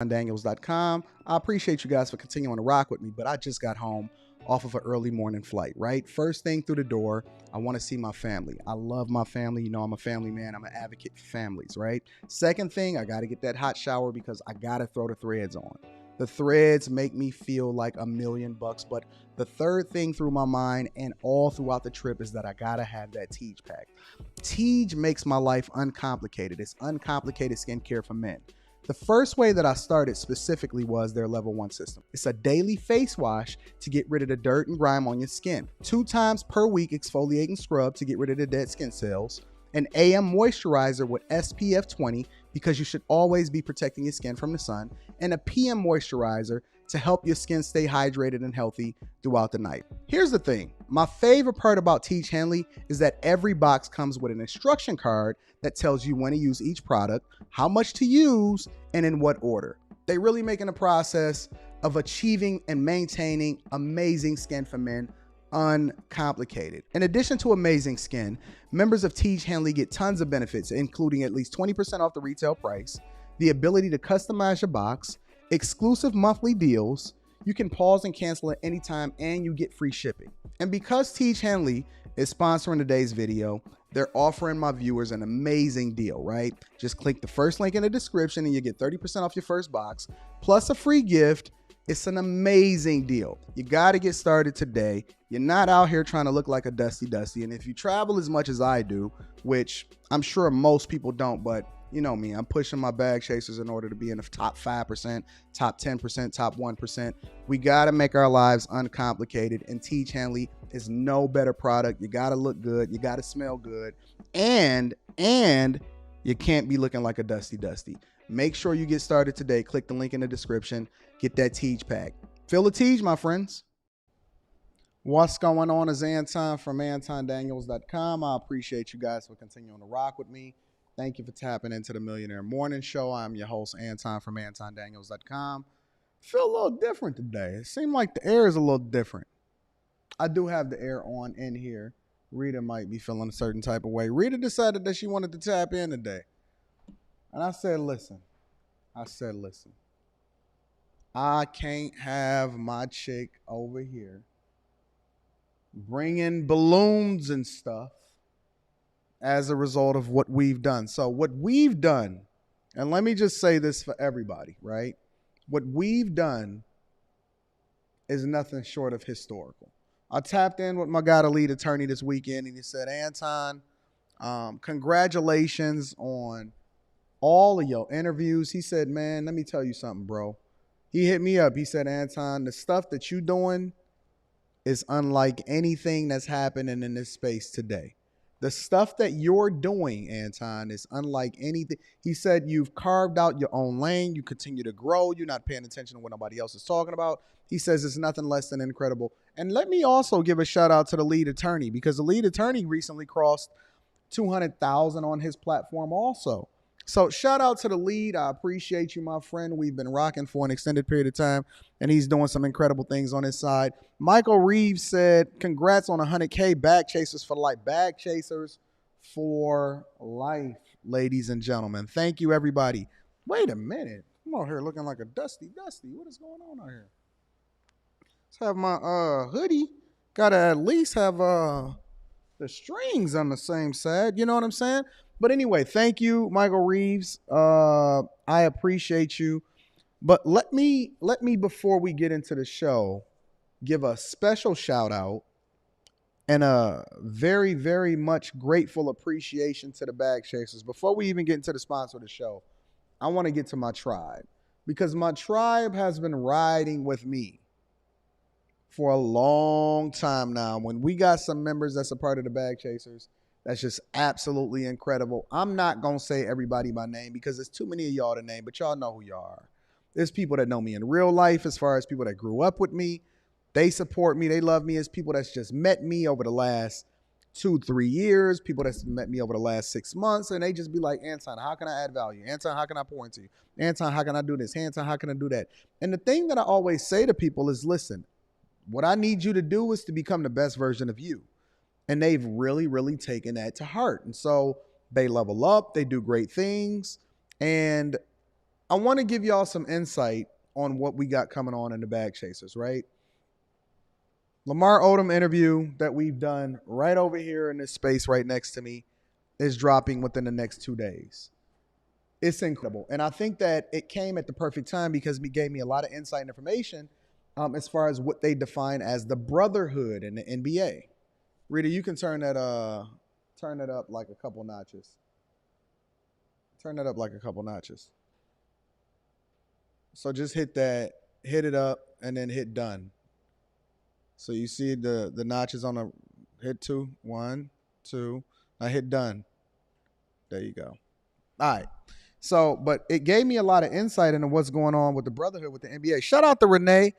Daniels.com. I appreciate you guys for continuing to rock with me, but I just got home off of an early morning flight, right? First thing through the door, I want to see my family. I love my family. You know, I'm a family man. I'm an advocate for families, right? Second thing, I got to get that hot shower because I got to throw the threads on. The threads make me feel like $1,000,000. But the third thing through my mind and all throughout the trip is that I got to have that Tej pack. Tej makes my life uncomplicated. It's uncomplicated skincare for men. The first way that I started specifically was their level 1 system. It's a daily face wash to get rid of the dirt and grime on your skin. 2 times per week exfoliate and scrub to get rid of the dead skin cells. An AM moisturizer with SPF 20 because you should always be protecting your skin from the sun. And a PM moisturizer to help your skin stay hydrated and healthy throughout the night. Here's the thing. My favorite part about Tej Henley is that every box comes with an instruction card that tells you when to use each product, how much to use, and in what order. They really making the process of achieving and maintaining amazing skin for men uncomplicated. In addition to amazing skin, members of Tej Henley get tons of benefits, including at least 20% off the retail price, the ability to customize your box, exclusive monthly deals, you can pause and cancel at any time, and you get free shipping. And because Tej Henley is sponsoring today's video, they're offering my viewers an amazing deal, right? Just click the first link in the description and you get 30% off your first box, plus a free gift. It's an amazing deal. You got to get started today. You're not out here trying to look like a Dusty. And if you travel as much as I do, which I'm sure most people don't, but you know me, I'm pushing my bag chasers in order to be in the top 5%, top 10%, top 1%. We got to make our lives uncomplicated, and Tej Henley is no better product. You got to look good. You got to smell good. And you can't be looking like a Dusty. Make sure you get started today. Click the link in the description. Get that Tej pack. Feel the Tej, my friends. What's going on is Anton from AntonDaniels.com. I appreciate you guys for continuing to rock with me. Thank you for tapping into the Millionaire Morning Show. I'm your host, Anton from AntonDaniels.com. Feel a little different today. It seemed like the air is a little different. I do have the air on in here. Rita might be feeling a certain type of way. Rita decided that she wanted to tap in today. And I said, listen. I can't have my chick over here bringing balloons and stuff as a result of what we've done. So what we've done, and let me just say this for everybody, right? What we've done is nothing short of historical. I tapped in with my guy, the lead attorney, this weekend, and he said, Anton, congratulations on all of your interviews. He said, man, let me tell you something, bro. He hit me up. He said, Anton, the stuff that you're doing is unlike anything that's happening in this space today. The stuff that you're doing, Anton, is unlike anything. He said you've carved out your own lane. You continue to grow. You're not paying attention to what nobody else is talking about. He says it's nothing less than incredible. And let me also give a shout out to the lead attorney, because the lead attorney recently crossed 200,000 on his platform also. So shout out to the lead. I appreciate you, my friend. We've been rocking for an extended period of time, and he's doing some incredible things on his side. Michael Reeves said, congrats on 100K. Bag chasers for life. Bag chasers for life, ladies and gentlemen. Thank you, everybody. Wait a minute. I'm out here looking like a Dusty. What is going on out here? Let's have my hoodie. Gotta at least have the strings on the same side. You know what I'm saying? But anyway, thank you, Michael Reeves. I appreciate you. But let me, before we get into the show, give a special shout out and a very, very much grateful appreciation to the Bag Chasers. Before we even get into the sponsor of the show, I want to get to my tribe, because my tribe has been riding with me for a long time now. When we got some members that's a part of the Bag Chasers, that's just absolutely incredible. I'm not going to say everybody by name because there's too many of y'all to name, but y'all know who y'all are. There's people that know me in real life, as far as people that grew up with me. They support me. They love me. As people that's just met me over the last 2-3 years, people that's met me over the last 6 months, and they just be like, Anton, how can I add value? Anton, how can I pour into you? Anton, how can I do this? Anton, how can I do that? And the thing that I always say to people is, listen, what I need you to do is to become the best version of you. And they've really, really taken that to heart. And so they level up, they do great things. And I want to give y'all some insight on what we got coming on in the Bag Chasers, right? Lamar Odom interview that we've done right over here in this space right next to me is dropping within the next 2 days. It's incredible. And I think that it came at the perfect time because it gave me a lot of insight and information as far as what they define as the brotherhood in the NBA. Rita, you can turn it up like a couple notches. Turn it up like a couple notches. So just hit that, hit it up, and then hit done. So you see the notches on the hit 2, 1, 2. I hit done. There you go. All right. So, but it gave me a lot of insight into what's going on with the brotherhood with the NBA. Shout out to Renee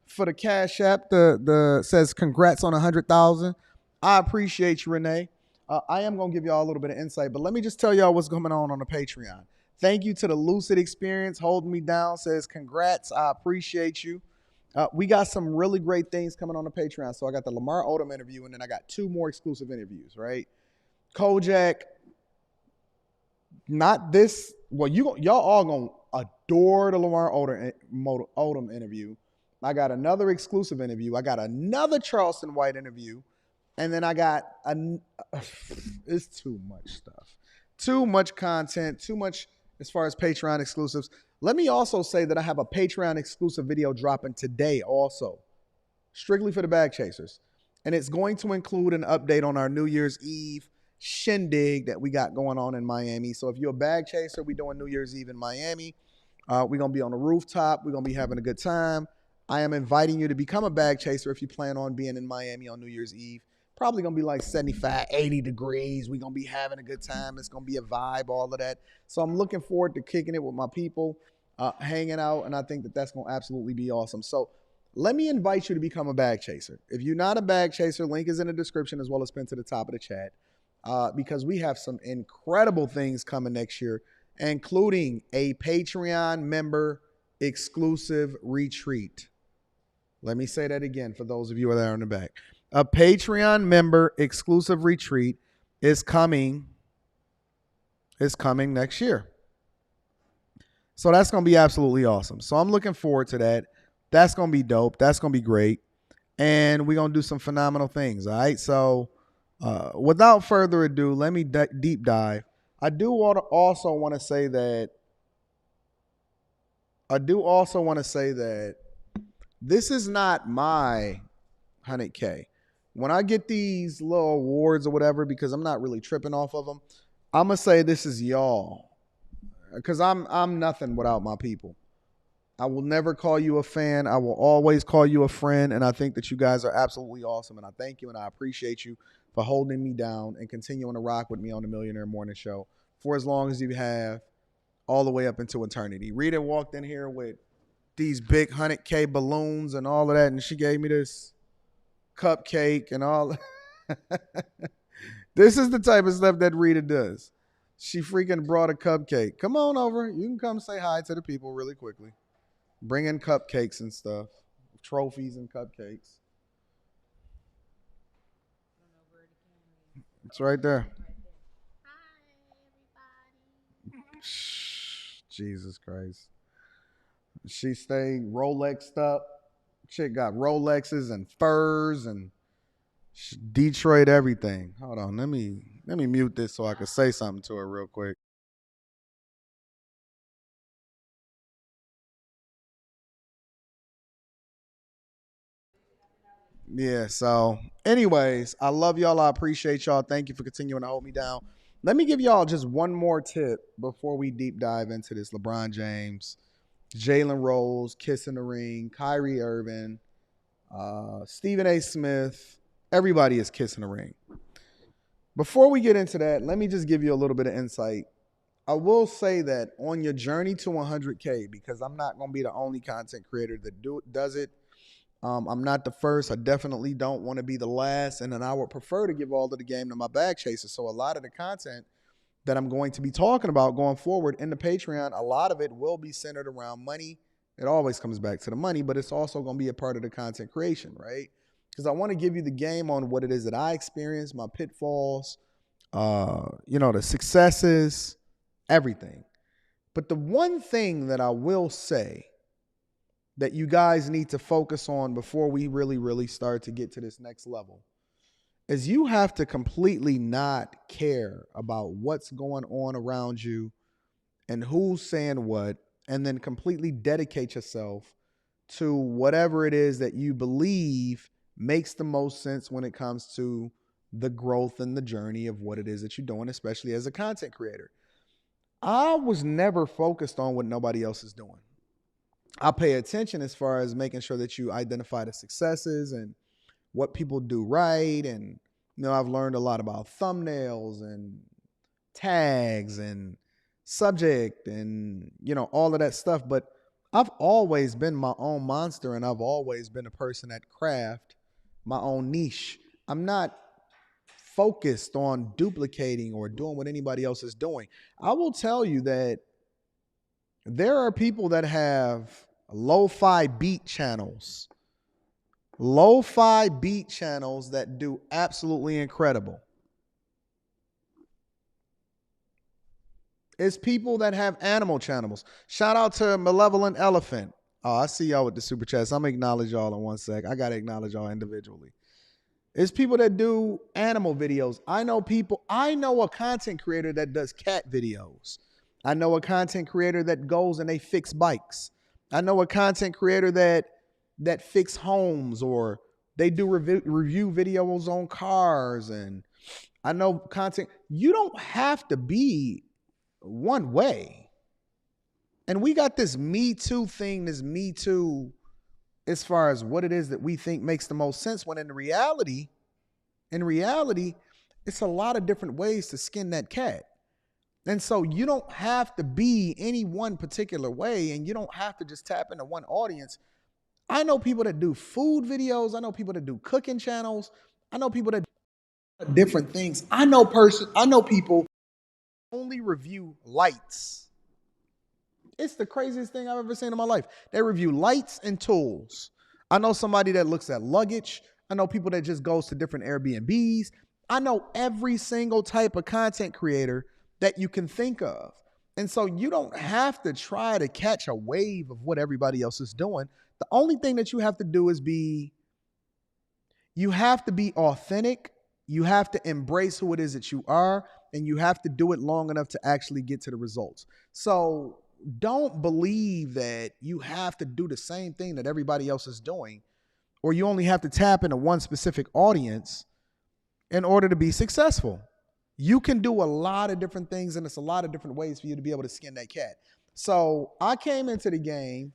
for the Cash App. The says congrats on 100,000. I appreciate you, Renee. I am gonna give y'all a little bit of insight, but let me just tell y'all what's going on the Patreon. Thank you to the Lucid Experience holding me down. Says congrats. I appreciate you. We got some really great things coming on the Patreon. So I got the Lamar Odom interview, and then I got 2 more exclusive interviews. Right, Kojak. Not this. Well, y'all all gonna adore the Lamar Odom interview. I got another exclusive interview. I got another Charleston White interview, and then I got it's too much stuff, too much content, too much as far as Patreon exclusives. Let me also say that I have a Patreon exclusive video dropping today, also strictly for the Bag Chasers, and it's going to include an update on our New Year's Eve shindig that we got going on in Miami. So if you're a bag chaser, we doing New Year's Eve in Miami. We're going to be on the rooftop. We're going to be having a good time. I am inviting you to become a bag chaser if you plan on being in Miami on New Year's Eve. Probably going to be like 75, 80 degrees. We're going to be having a good time. It's going to be a vibe, all of that. So I'm looking forward to kicking it with my people, hanging out, and I think that that's going to absolutely be awesome. So let me invite you to become a bag chaser. If you're not a bag chaser, link is in the description as well as pinned to the top of the chat. Because we have some incredible things coming next year, including a Patreon member exclusive retreat. Let me say that again for those of you that are in the back. A Patreon member exclusive retreat is coming next year. So that's going to be absolutely awesome. So I'm looking forward to that. That's going to be dope. That's going to be great. And we're going to do some phenomenal things, all right? So without further ado, let me deep dive. I do also want to say that this is not my 100K. When I get these little awards or whatever, because I'm not really tripping off of them, I'm gonna say this is y'all, because I'm nothing without my people. I will never call you a fan. I will always call you a friend, and I think that you guys are absolutely awesome, and I thank you and I appreciate you for holding me down and continuing to rock with me on the Millionaire Morning Show for as long as you have, all the way up into eternity. Rita walked in here with these big 100K balloons and all of that, and she gave me this cupcake and all. This is the type of stuff that Rita does. She freaking brought a cupcake. Come on over. You can come say hi to the people really quickly. Bring in cupcakes and stuff, trophies and cupcakes. It's right there. Jesus Christ. She stayed Rolexed up. Chick got Rolexes and furs and Detroit everything. Hold on, let me mute this so I can say something to her real quick. Yeah, so anyways, I love y'all. I appreciate y'all. Thank you for continuing to hold me down. Let me give y'all just one more tip before we deep dive into this. LeBron James, Jalen Rose, kissing the ring, Kyrie Irving, Stephen A. Smith. Everybody is kissing the ring. Before we get into that, let me just give you a little bit of insight. I will say that on your journey to 100K, because I'm not going to be the only content creator that does it. I'm not the first. I definitely don't want to be the last. And then I would prefer to give all of the game to my bag chasers. So a lot of the content that I'm going to be talking about going forward in the Patreon, a lot of it will be centered around money. It always comes back to the money, but it's also going to be a part of the content creation, right? Because I want to give you the game on what it is that I experience, my pitfalls, the successes, everything. But the one thing that I will say that you guys need to focus on before we really, really start to get to this next level is you have to completely not care about what's going on around you and who's saying what, and then completely dedicate yourself to whatever it is that you believe makes the most sense when it comes to the growth and the journey of what it is that you're doing, especially as a content creator. I was never focused on what nobody else is doing. I pay attention as far as making sure that you identify the successes and what people do right. And, I've learned a lot about thumbnails and tags and subject and, all of that stuff. But I've always been my own monster, and I've always been a person that craft my own niche. I'm not focused on duplicating or doing what anybody else is doing. I will tell you that there are people that have lo-fi beat channels that do absolutely incredible. It's people that have animal channels. Shout out to Malevolent Elephant. Oh, I see y'all with the super chats. I'm going to acknowledge y'all in one sec. I got to acknowledge y'all individually. It's people that do animal videos. I know a content creator that does cat videos. I know a content creator that goes and they fix bikes. I know a content creator that fix homes, or they do review videos on cars. And I know content. You don't have to be one way. And we got this Me Too thing, this Me Too, as far as what it is that we think makes the most sense, when in reality, it's a lot of different ways to skin that cat. And so you don't have to be any one particular way, and you don't have to just tap into one audience. I know people that do food videos. I know people that do cooking channels. I know people that do different things. I know people only review lights. It's the craziest thing I've ever seen in my life. They review lights and tools. I know somebody that looks at luggage. I know people that just goes to different Airbnbs. I know every single type of content creator that you can think of. And so you don't have to try to catch a wave of what everybody else is doing. The only thing that you have to do is you have to be authentic. You have to embrace who it is that you are, and you have to do it long enough to actually get to the results. So don't believe that you have to do the same thing that everybody else is doing, or you only have to tap into one specific audience in order to be successful. You can do a lot of different things, and it's a lot of different ways for you to be able to skin that cat. So I came into the game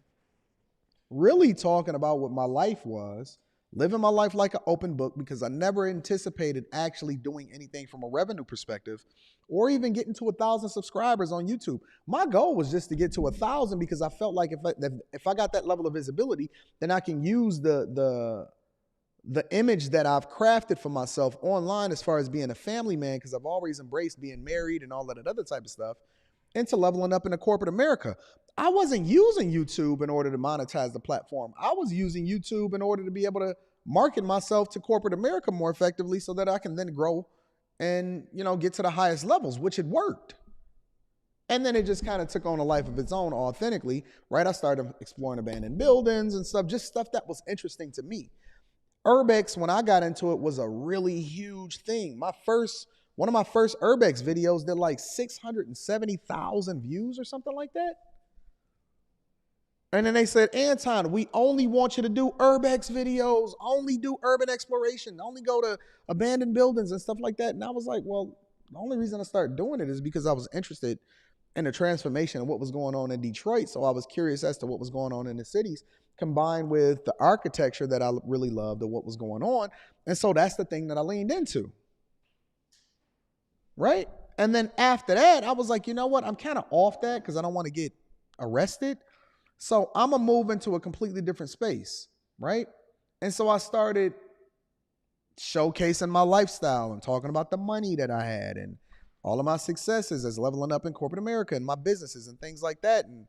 really talking about what my life was, living my life like an open book, because I never anticipated actually doing anything from a revenue perspective or even getting to 1,000 subscribers on YouTube. My goal was just to get to 1,000, because I felt like if I got that level of visibility, then I can use the image that I've crafted for myself online as far as being a family man, because I've always embraced being married and all that other type of stuff, into leveling up into corporate America. I wasn't using YouTube in order to monetize the platform. I was using YouTube in order to be able to market myself to corporate America more effectively, so that I can then grow and, get to the highest levels, which had worked. And then it just kind of took on a life of its own authentically, right? I started exploring abandoned buildings and stuff, just stuff that was interesting to me. Urbex, when I got into it, was a really huge thing. One of my first Urbex videos did like 670,000 views or something like that. And then they said, Anton, we only want you to do Urbex videos, only do urban exploration, only go to abandoned buildings and stuff like that. And I was like, well, the only reason I started doing it is because I was interested in the transformation of what was going on in Detroit. So I was curious as to what was going on in the cities, combined with the architecture that I really loved of what was going on. And so that's the thing that I leaned into. Right? And then after that, I was like, you know what? I'm kind of off that because I don't want to get arrested. So I'm going to move into a completely different space. Right? And so I started showcasing my lifestyle and talking about the money that I had and all of my successes as leveling up in corporate America and my businesses and things like that. And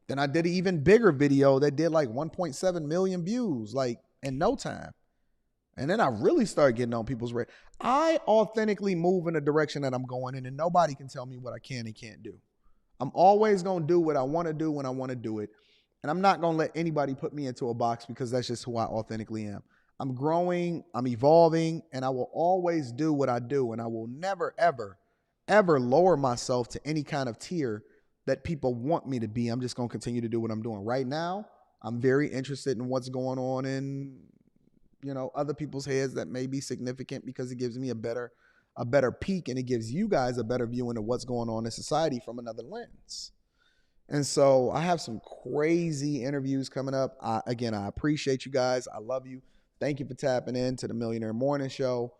then I did an even bigger video that did like 1.7 million views, like in no time. And then I really started getting on people's radar. I authentically move in the direction that I'm going in, and nobody can tell me what I can and can't do. I'm always going to do what I want to do when I want to do it. And I'm not going to let anybody put me into a box because that's just who I authentically am. I'm growing, I'm evolving, and I will always do what I do. And I will never, ever, ever lower myself to any kind of tier that people want me to be. I'm just going to continue to do what I'm doing. Right now, I'm very interested in what's going on in, other people's heads that may be significant because it gives me a better peek, and it gives you guys a better view into what's going on in society from another lens. And so I have some crazy interviews coming up. I appreciate you guys. I love you. Thank you for tapping in to the Millionaire Morning Show.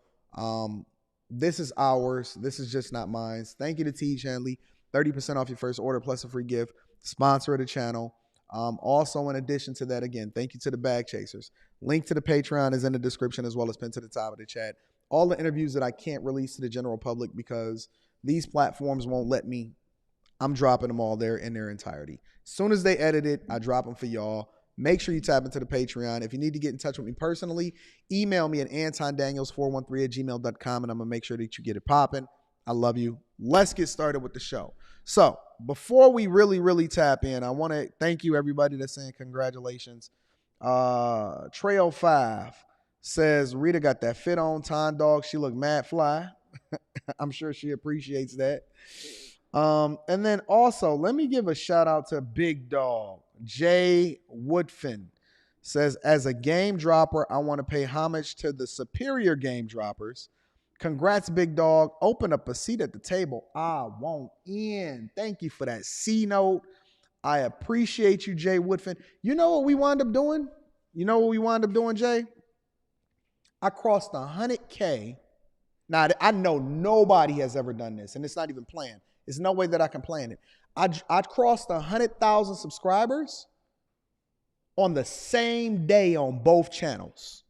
This is ours. This is just not mine. Thank you to T. Chandley. 30% off your first order plus a free gift. Sponsor of the channel. Also, in addition to that, again, thank you to the Bag Chasers. Link to the Patreon is in the description as well as pinned to the top of the chat. All the interviews that I can't release to the general public because these platforms won't let me, I'm dropping them all there in their entirety. As soon as they edit it, I drop them for y'all. Make sure you tap into the Patreon. If you need to get in touch with me personally, email me at antondaniels413@gmail.com, and I'm going to make sure that you get it popping. I love you. Let's get started with the show. So before we really, really tap in, I want to thank you, everybody that's saying congratulations. Trail 5 says, Rita got that fit on, Ton Dog. She looked mad fly. I'm sure she appreciates that. And then also, let me give a shout out to Big Dog. Jay Woodfin says, as a game dropper, I want to pay homage to the superior game droppers. Congrats, Big Dog. Open up a seat at the table. I won't in. Thank you for that C note. I appreciate you, Jay Woodfin. You know what we wound up doing? Jay? I crossed 100K. Now, I know nobody has ever done this, and it's not even planned. There's no way that I can plan it. I crossed 100,000 subscribers on the same day on both channels.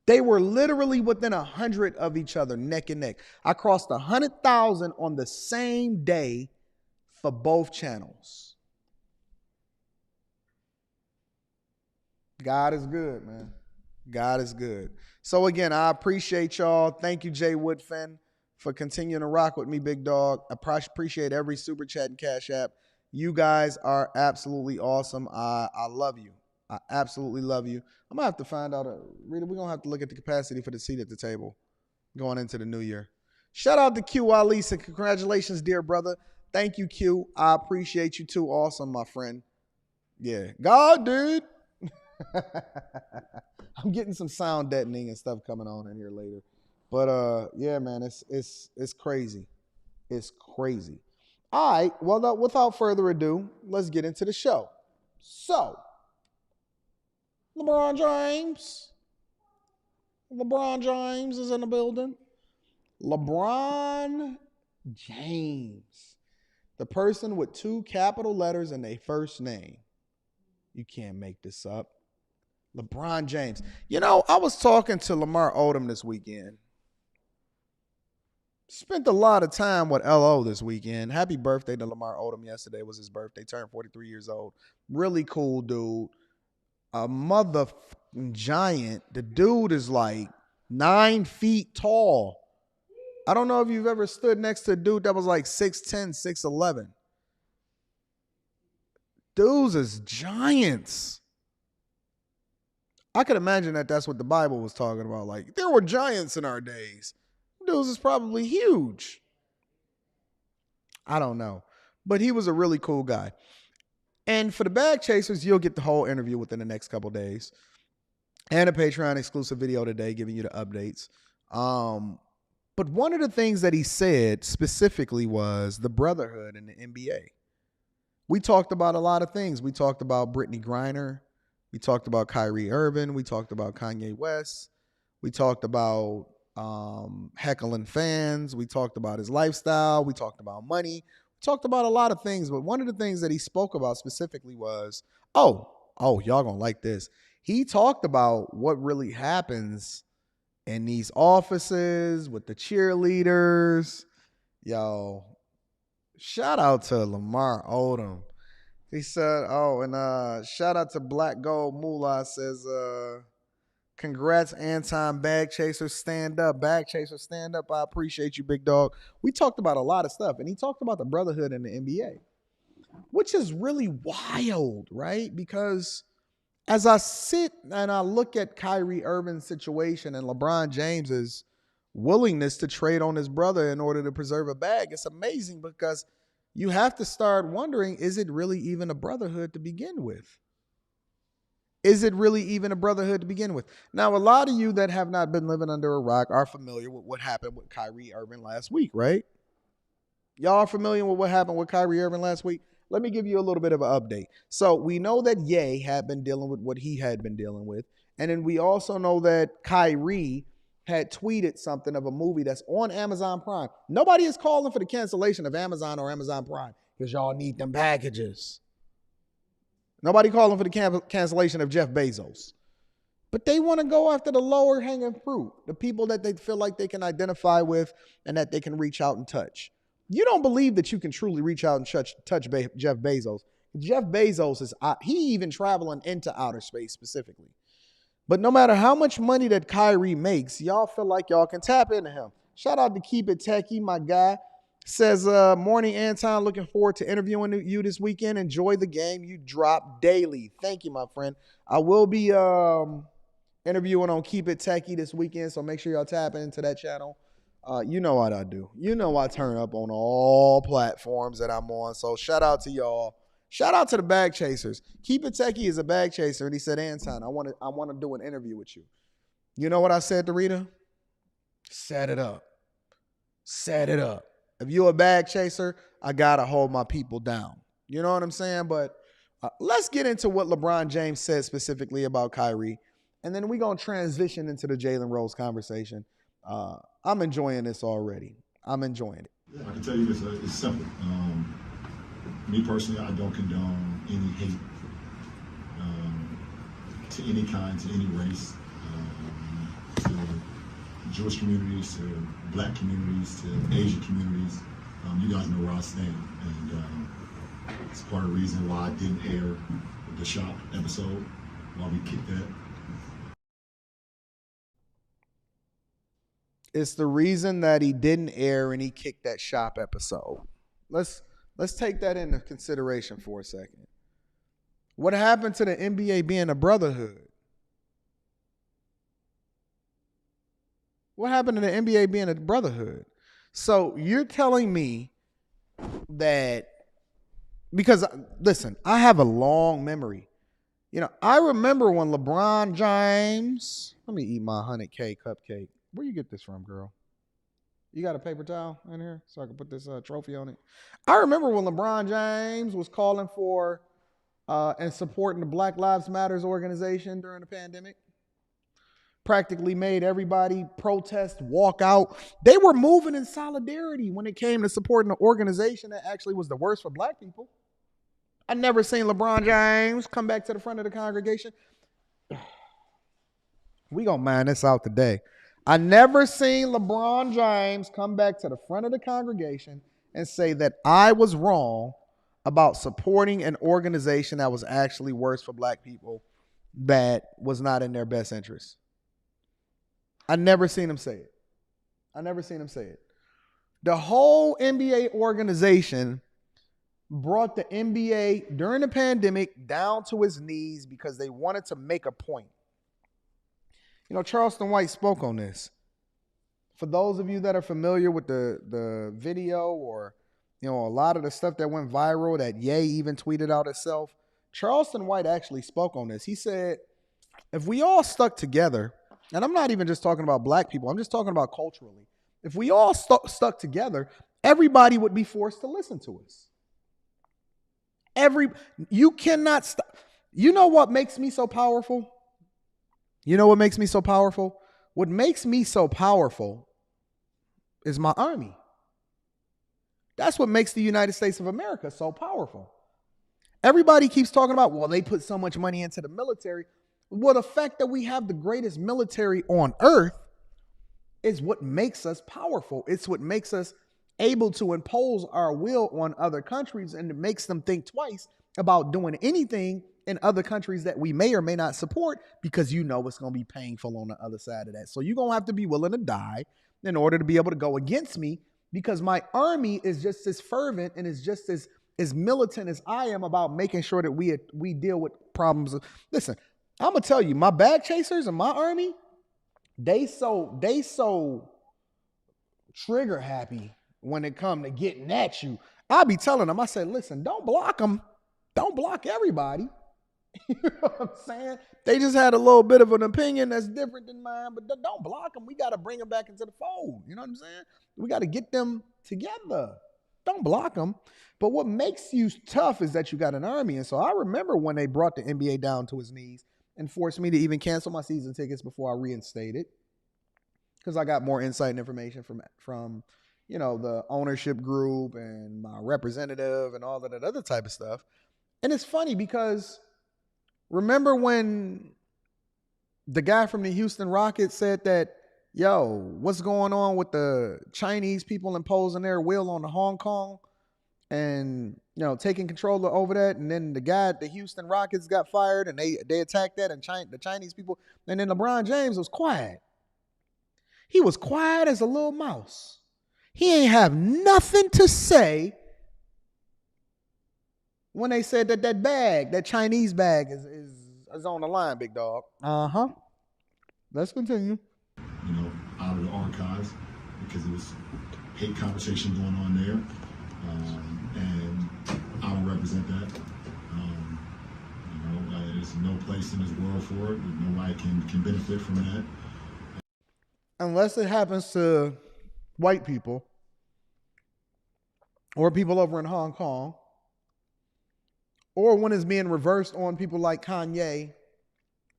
They were literally within 100 of each other, neck and neck. I crossed 100,000 on the same day for both channels. God is good, man. God is good. So again, I appreciate y'all. Thank you, Jay Woodfin, for continuing to rock with me, Big Dog. I appreciate every super chat and cash app. You guys are absolutely awesome. I love you. I absolutely love you. I'm going to have to find out. Rita, we're going to have to look at the capacity for the seat at the table going into the new year. Shout out to Q Alisa. Congratulations, dear brother. Thank you, Q. I appreciate you too. Awesome, my friend. Yeah. God, dude. I'm getting some sound deadening and stuff coming on in here later. But yeah, man, it's crazy. It's crazy. All right. Well, without further ado, let's get into the show. So, LeBron James is in the building. LeBron James, the person with 2 capital letters in their first name. You can't make this up. LeBron James. I was talking to Lamar Odom this weekend. Spent a lot of time with LO this weekend. Happy birthday to Lamar Odom. Yesterday was his birthday. Turned 43 years old. Really cool dude. A motherfucking giant. The dude is like 9 feet tall. I don't know if you've ever stood next to a dude that was like 6'10", 6'11". Dudes is giants. I could imagine that that's what the Bible was talking about. Like, there were giants in our days. Dudes is probably huge. I don't know. But he was a really cool guy. And for the Bag Chasers, you'll get the whole interview within the next couple days. And a Patreon exclusive video today giving you the updates. But one of the things that he said specifically was the brotherhood in the NBA. We talked about a lot of things. We talked about Brittany Griner. We talked about Kyrie Irving. We talked about Kanye West. We talked about heckling fans. We talked about his lifestyle. We talked about money. We talked about a lot of things. But one of the things that he spoke about specifically was, y'all gonna like this. He talked about what really happens in these offices with the cheerleaders. Yo, shout out to Lamar Odom. He said, and shout out to Black Gold Moolah says, Congrats, Anton. Bag Chaser, stand up. Bag Chaser, stand up. I appreciate you, big dog. We talked about a lot of stuff, and he talked about the brotherhood in the NBA, which is really wild, right? Because as I sit and I look at Kyrie Irving's situation and LeBron James's willingness to trade on his brother in order to preserve a bag, it's amazing because you have to start wondering, is it really even a brotherhood to begin with? Is it really even a brotherhood to begin with? Now, a lot of you that have not been living under a rock are familiar with what happened with Kyrie Irving last week, right? Y'all are familiar with what happened with Kyrie Irving last week? Let me give you a little bit of an update. So we know that Ye had been dealing with what he had been dealing with. And then we also know that Kyrie had tweeted something of a movie that's on Amazon Prime. Nobody is calling for the cancellation of Amazon or Amazon Prime because y'all need them packages. Nobody calling for the cancellation of Jeff Bezos. But they want to go after the lower hanging fruit, the people that they feel like they can identify with and that they can reach out and touch. You don't believe that you can truly reach out and touch Jeff Bezos. Jeff Bezos is he even traveling into outer space specifically. But no matter how much money that Kyrie makes, y'all feel like y'all can tap into him. Shout out to Keep It Techie, my guy. Says, morning, Anton. Looking forward to interviewing you this weekend. Enjoy the game. You drop daily. Thank you, my friend. I will be interviewing on Keep It Techie this weekend, so make sure y'all tap into that channel. You know what I do. You know I turn up on all platforms that I'm on, so shout out to y'all. Shout out to the bag chasers. Keep It Techie is a bag chaser, and he said, Anton, I want to do an interview with you. You know what I said to Rita? Set it up. Set it up. If you're a bag chaser, I got to hold my people down. You know what I'm saying? But let's get into what LeBron James said specifically about Kyrie. And then we're going to transition into the Jalen Rose conversation. I'm enjoying this already. I'm enjoying it. Yeah, I can tell you this. It's simple. Me personally, I don't condone any hate to any kind, to any race, to Jewish communities, to Black communities, to Asian communities. You guys know where I stand, and it's part of the reason why I didn't air the shop episode, why we kicked that. It's the reason that he didn't air and he kicked that shop episode. Let's take that into consideration for a second. What happened to the NBA being a brotherhood? What happened to the NBA being a brotherhood? So you're telling me that, because listen, I have a long memory. You know, I remember when LeBron James, let me eat my 100K cupcake. Where you get this from, girl? You got a paper towel in here so I can put this trophy on it? I remember when LeBron James was calling for and supporting the Black Lives Matters organization during the pandemic. Practically made everybody protest, walk out. They were moving in solidarity when it came to supporting an organization that actually was the worst for Black people. I never seen LeBron James come back to the front of the congregation. We gonna mine this out today. I never seen LeBron James come back to the front of the congregation and say that I was wrong about supporting an organization that was actually worse for Black people, that was not in their best interest. I never seen him say it. I never seen him say it. The whole NBA organization brought the NBA during the pandemic down to its knees because they wanted to make a point. You know, Charleston White spoke on this. For those of you that are familiar with the video, or, you know, a lot of the stuff that went viral that Ye even tweeted out itself, Charleston White actually spoke on this. He said, if we all stuck together, and I'm not even just talking about Black people, I'm just talking about culturally. If we all stuck together, everybody would be forced to listen to us. You cannot stop. You know what makes me so powerful? You know what makes me so powerful? What makes me so powerful is my army. That's what makes the United States of America so powerful. Everybody keeps talking about, well, they put so much money into the military. Well, the fact that we have the greatest military on earth is what makes us powerful. It's what makes us able to impose our will on other countries, and it makes them think twice about doing anything in other countries that we may or may not support, because you know it's going to be painful on the other side of that. So you're going to have to be willing to die in order to be able to go against me, because my army is just as fervent and is just as militant as I am about making sure that we deal with problems. Listen, I'm going to tell you, my bag chasers and my army, they so trigger happy when it come to getting at you. I'll be telling them, I said, listen, don't block them. Don't block everybody. You know what I'm saying? They just had a little bit of an opinion that's different than mine, but don't block them. We got to bring them back into the fold. You know what I'm saying? We got to get them together. Don't block them. But what makes you tough is that you got an army. And so I remember when they brought the NBA down to his knees and forced me to even cancel my season tickets before I reinstated, because I got more insight and information from the ownership group and my representative and all of that other type of stuff. And it's funny because remember when the guy from the Houston Rockets said that, yo, what's going on with the Chinese people imposing their will on the Hong Kong and, taking control over that? And then the guy at the Houston Rockets got fired and they attacked that, and the Chinese people. And then LeBron James was quiet. He was quiet as a little mouse. He ain't have nothing to say when they said that Chinese bag is on the line, big dog. Uh-huh. Let's continue. Out of the archives, because there was hate conversation going on there. And I don't represent that. There's no place in this world for it. Nobody can benefit from that. Unless it happens to white people or people over in Hong Kong, or when it's being reversed on people like Kanye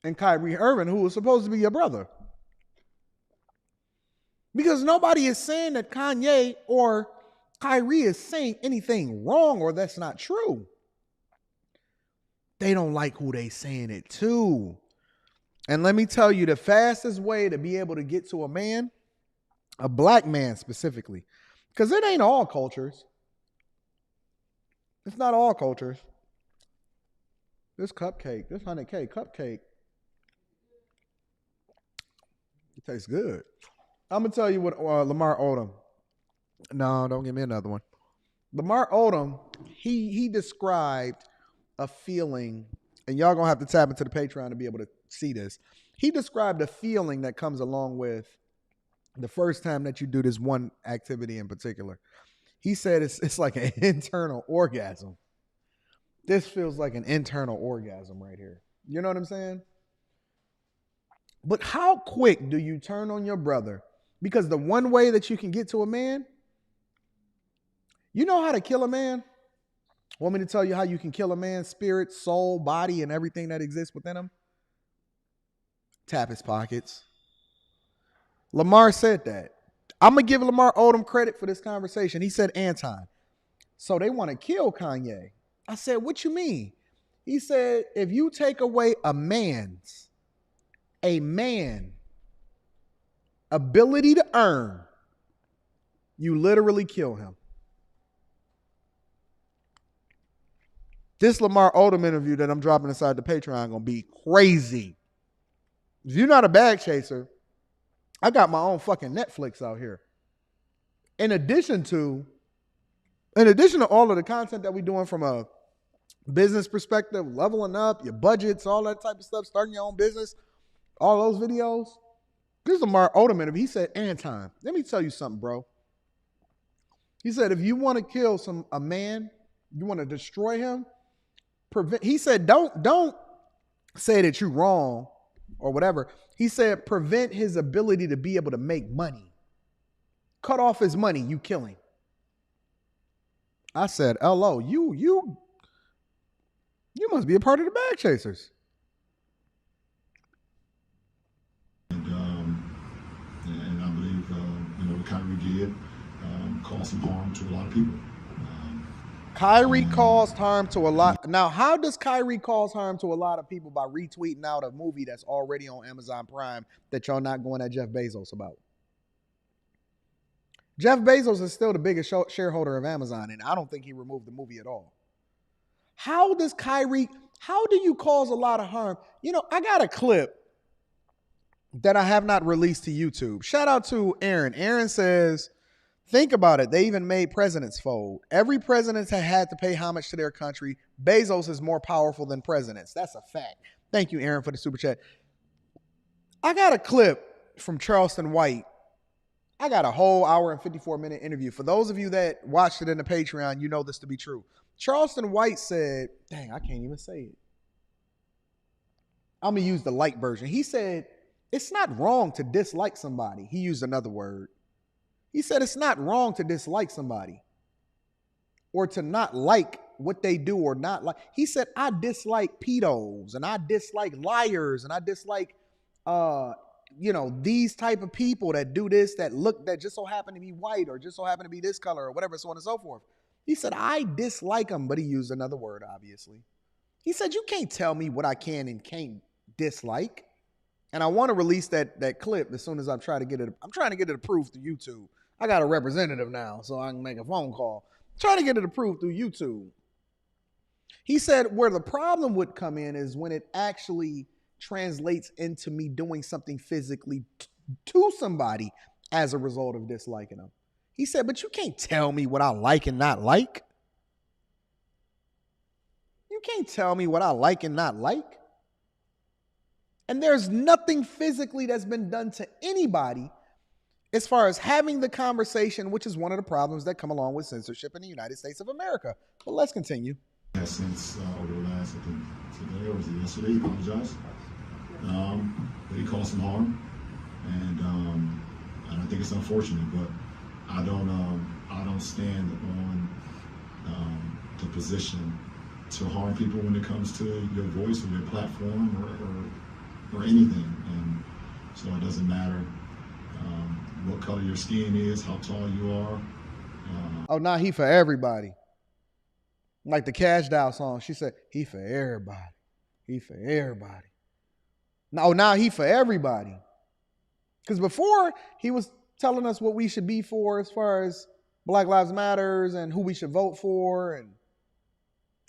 and Kyrie Irving, who was supposed to be your brother. Because nobody is saying that Kanye or Kyrie is saying anything wrong or that's not true. They don't like who they saying it to. And let me tell you, the fastest way to be able to get to a man, a black man specifically, because it ain't all cultures. It's not all cultures. This 100K cupcake, it tastes good. I'm going to tell you what Lamar Odom. No, don't give me another one. Lamar Odom, he described a feeling, and y'all going to have to tap into the Patreon to be able to see this. He described a feeling that comes along with the first time that you do this one activity in particular. He said it's like an internal orgasm. This feels like an internal orgasm right here. You know what I'm saying? But how quick do you turn on your brother? Because the one way that you can get to a man, you know how to kill a man? Want me to tell you how you can kill a man's spirit, soul, body, and everything that exists within him? Tap his pockets. Lamar said that. I'm going to give Lamar Odom credit for this conversation. He said, Anton, so they want to kill Kanye. I said, what you mean? He said, if you take away a man's ability to earn, you literally kill him. This Lamar Odom interview that I'm dropping inside the Patreon going to be crazy. If you're not a bag chaser, I got my own fucking Netflix out here. In addition to all of the content that we're doing from a business perspective, leveling up, your budgets, all that type of stuff, starting your own business, all those videos. This is Lamar Odom interview. He said, Anton, let me tell you something, bro. He said, if you want to kill a man, you want to destroy him, he said, don't say that you're wrong or whatever. He said, prevent his ability to be able to make money. Cut off his money, you kill him. I said, LO, you must be a part of the bag chasers. And I believe, what Kyrie did caused some harm to a lot of people. Kyrie caused harm to a lot. Now, how does Kyrie cause harm to a lot of people? By retweeting out a movie that's already on Amazon Prime that y'all not going at Jeff Bezos about. Jeff Bezos is still the biggest shareholder of Amazon, and I don't think he removed the movie at all. How do you cause a lot of harm? You know, I got a clip that I have not released to YouTube. Shout out to Aaron. Aaron says, think about it. They even made presidents fold. Every president has had to pay homage to their country. Bezos is more powerful than presidents. That's a fact. Thank you, Aaron, for the super chat. I got a clip from Charleston White. I got a whole hour and 54-minute interview. For those of you that watched it in the Patreon, you know this to be true. Charleston White said, dang, I can't even say it. I'm going to use the light version. He said, it's not wrong to dislike somebody. He used another word. He said, it's not wrong to dislike somebody or to not like what they do or not like. He said, I dislike pedos and I dislike liars and I dislike, these type of people that do this, that just so happen to be white or just so happen to be this color or whatever, so on and so forth. He said, I dislike them, but he used another word, obviously. He said, you can't tell me what I can and can't dislike. And I want to release that clip as soon as I'm trying to get it approved through YouTube. I got a representative now, so I can make a phone call. I'm trying to get it approved through YouTube. He said where the problem would come in is when it actually translates into me doing something physically to somebody as a result of disliking them. He said, but you can't tell me what I like and not like. You can't tell me what I like and not like. And there's nothing physically that's been done to anybody as far as having the conversation, which is one of the problems that come along with censorship in the United States of America. But let's continue. Since over the last, I think today or was it yesterday, he apologized. But he caused some harm. And I think it's unfortunate, but I don't stand on the position to harm people when it comes to your voice or your platform or anything. And so it doesn't matter what color your skin is, how tall you are. Nah, he for everybody. Like the Cash Doll song, she said, he for everybody. He for everybody. Now he for everybody. Because before, he was telling us what we should be for as far as Black Lives Matters and who we should vote for. And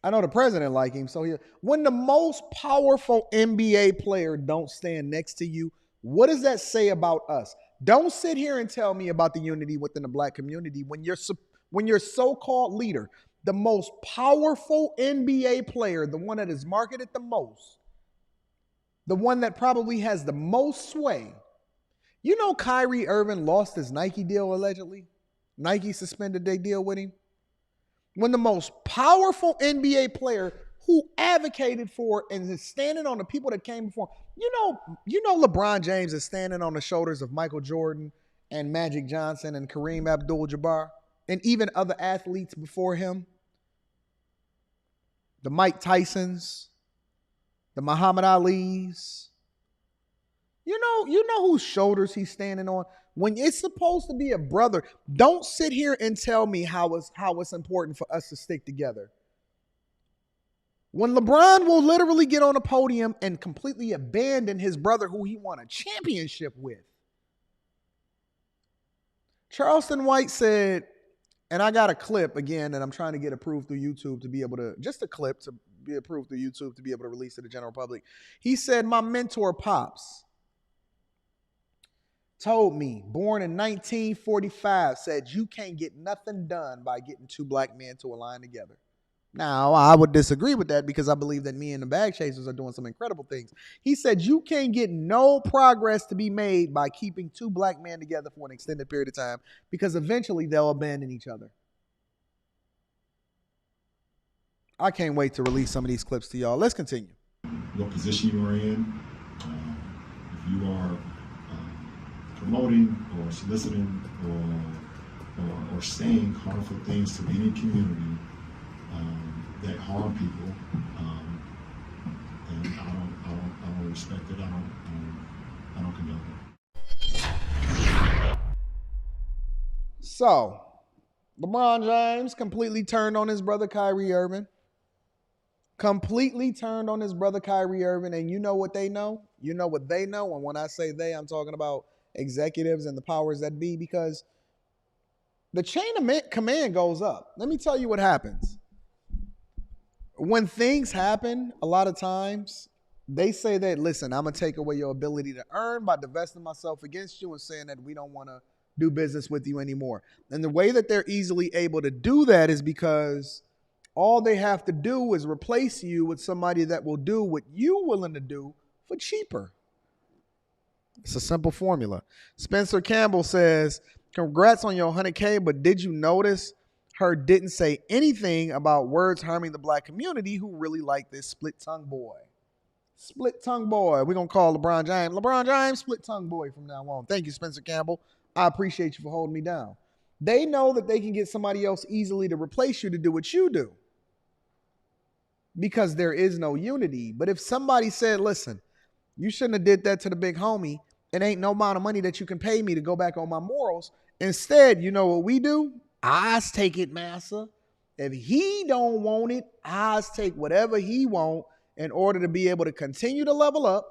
I know the president like him. So when the most powerful NBA player don't stand next to you, what does that say about us? Don't sit here and tell me about the unity within the Black community when your so-called leader, the most powerful NBA player, the one that is marketed the most, the one that probably has the most sway. You know Kyrie Irving lost his Nike deal allegedly? Nike suspended their deal with him. When the most powerful NBA player who advocated for and is standing on the people that came before, you know LeBron James is standing on the shoulders of Michael Jordan and Magic Johnson and Kareem Abdul-Jabbar and even other athletes before him. The Mike Tysons, the Muhammad Alis. You know whose shoulders he's standing on? When it's supposed to be a brother, don't sit here and tell me how it's important for us to stick together. When LeBron will literally get on a podium and completely abandon his brother who he won a championship with. Charleston White said, and I got a clip again, and I'm trying to get approved through YouTube to be able to, just a clip to be approved through YouTube to be able to release to the general public. He said, my mentor Pops told me, born in 1945, said you can't get nothing done by getting two black men to align together. Now, I would disagree with that because I believe that me and the Bag Chasers are doing some incredible things. He said you can't get no progress to be made by keeping two black men together for an extended period of time because eventually they'll abandon each other. I can't wait to release some of these clips to y'all. Let's continue. What position you are in, if you are promoting or soliciting or saying harmful things to any community that harm people, and I don't respect it. I don't condone it. So, LeBron James completely turned on his brother Kyrie Irving. Completely turned on his brother Kyrie Irving, and you know what they know? You know what they know, and when I say they, I'm talking about executives and the powers that be, because the chain of command goes up. Let me tell you what happens. when things happen, a lot of times they say that, listen, I'm going to take away your ability to earn by divesting myself against you and saying that we don't want to do business with you anymore. And the way that they're easily able to do that is because all they have to do is replace you with somebody that will do what you're willing to do for cheaper. It's a simple formula. Spencer Campbell says, congrats on your 100K, but did you notice her didn't say anything about words harming the black community who really like this split-tongue boy? Split-tongue boy. We're going to call LeBron James. LeBron James, split-tongue boy from now on. Thank you, Spencer Campbell. I appreciate you for holding me down. They know that they can get somebody else easily to replace you to do what you do because there is no unity. But if somebody said, listen, you shouldn't have did that to the big homie, it ain't no amount of money that you can pay me to go back on my morals. Instead, you know what we do? Oz take it, massa. If he don't want it, Oz take whatever he want in order to be able to continue to level up,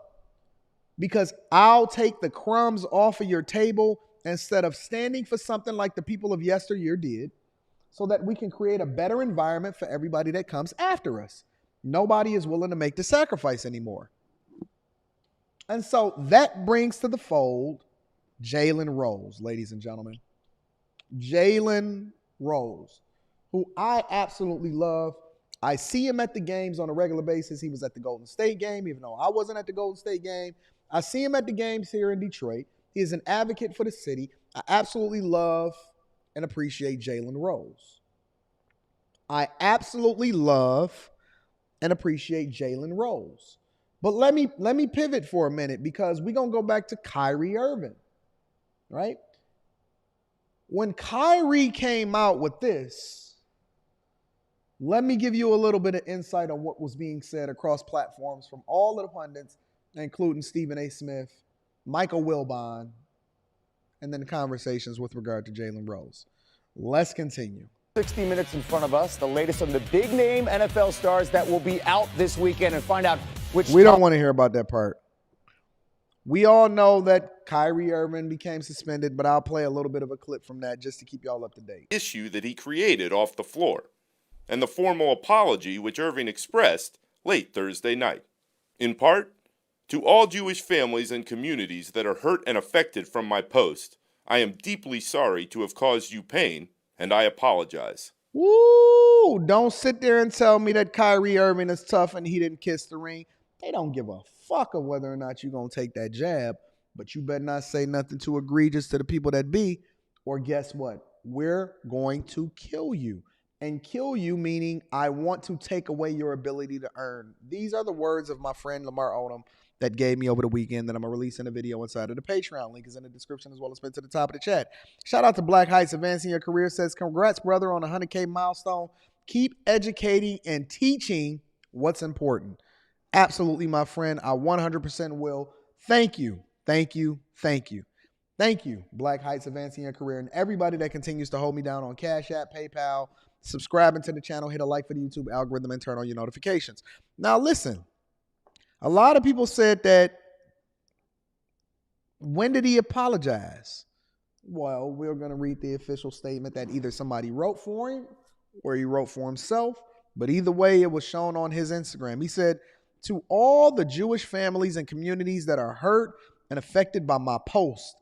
because I'll take the crumbs off of your table instead of standing for something like the people of yesteryear did, so that we can create a better environment for everybody that comes after us. Nobody is willing to make the sacrifice anymore. And so that brings to the fold Jalen Rose, ladies and gentlemen. Jalen Rose, who I absolutely love. I see him at the games on a regular basis. He was at the Golden State game, even though I wasn't at the Golden State game. I see him at the games here in Detroit. He is an advocate for the city. I absolutely love and appreciate Jalen Rose. I absolutely love and appreciate Jalen Rose. But let me pivot for a minute, because we're going to go back to Kyrie Irving, right? When Kyrie came out with this, let me give you a little bit of insight on what was being said across platforms from all of the pundits, including Stephen A. Smith, Michael Wilbon, and then the conversations with regard to Jalen Rose. Let's continue. 60 minutes in front of us, the latest on the big-name NFL stars that will be out this weekend, and find out which... We don't want to hear about that part. We all know that Kyrie Irving became suspended, but I'll play a little bit of a clip from that just to keep y'all up to date. Issue that he created off the floor, and the formal apology which Irving expressed late Thursday night. In part, to all Jewish families and communities that are hurt and affected from my post, I am deeply sorry to have caused you pain, and I apologize. Woo! Don't sit there and tell me that Kyrie Irving is tough and he didn't kiss the ring. They don't give a fuck of whether or not you're going to take that jab, but you better not say nothing too egregious to the people that be, or guess what? We're going to kill you. And kill you meaning I want to take away your ability to earn. These are the words of my friend Lamar Odom that gave me over the weekend that I'm going to release in a video inside of the Patreon. Link is in the description as well as pinned to the top of the chat. Shout out to Black Heights Advancing Your Career. Says, congrats, brother, on a 100K milestone. Keep educating and teaching what's important. Absolutely, my friend. I 100% will. Thank you. Thank you. Thank you. Thank you, Black Heights Advancing Your Career, and everybody that continues to hold me down on Cash App, PayPal, subscribing to the channel, hit a like for the YouTube algorithm, and turn on your notifications. Now, listen. A lot of people said that, when did he apologize? Well, we're going to read the official statement that either somebody wrote for him or he wrote for himself. But either way, it was shown on his Instagram. He said, to all the Jewish families and communities that are hurt and affected by my post,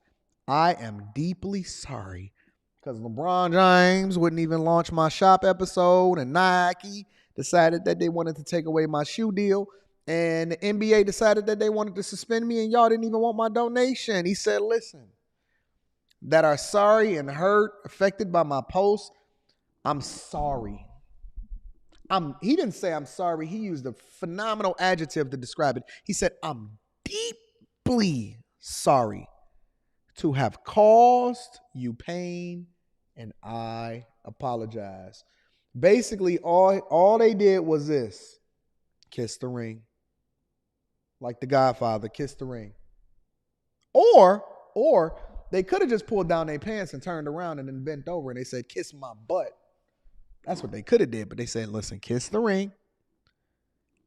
I am deeply sorry. Because LeBron James wouldn't even launch my shop episode, and Nike decided that they wanted to take away my shoe deal. And the NBA decided that they wanted to suspend me, and y'all didn't even want my donation. He said, listen, that are sorry and hurt, affected by my post, I'm sorry. He didn't say I'm sorry. He used a phenomenal adjective to describe it. He said, I'm deeply sorry to have caused you pain, and I apologize. Basically, all they did was this: kiss the ring. Like the Godfather, kiss the ring. Or they could have just pulled down their pants and turned around and then bent over and they said, kiss my butt. That's what they could have did. But they said, listen, kiss the ring.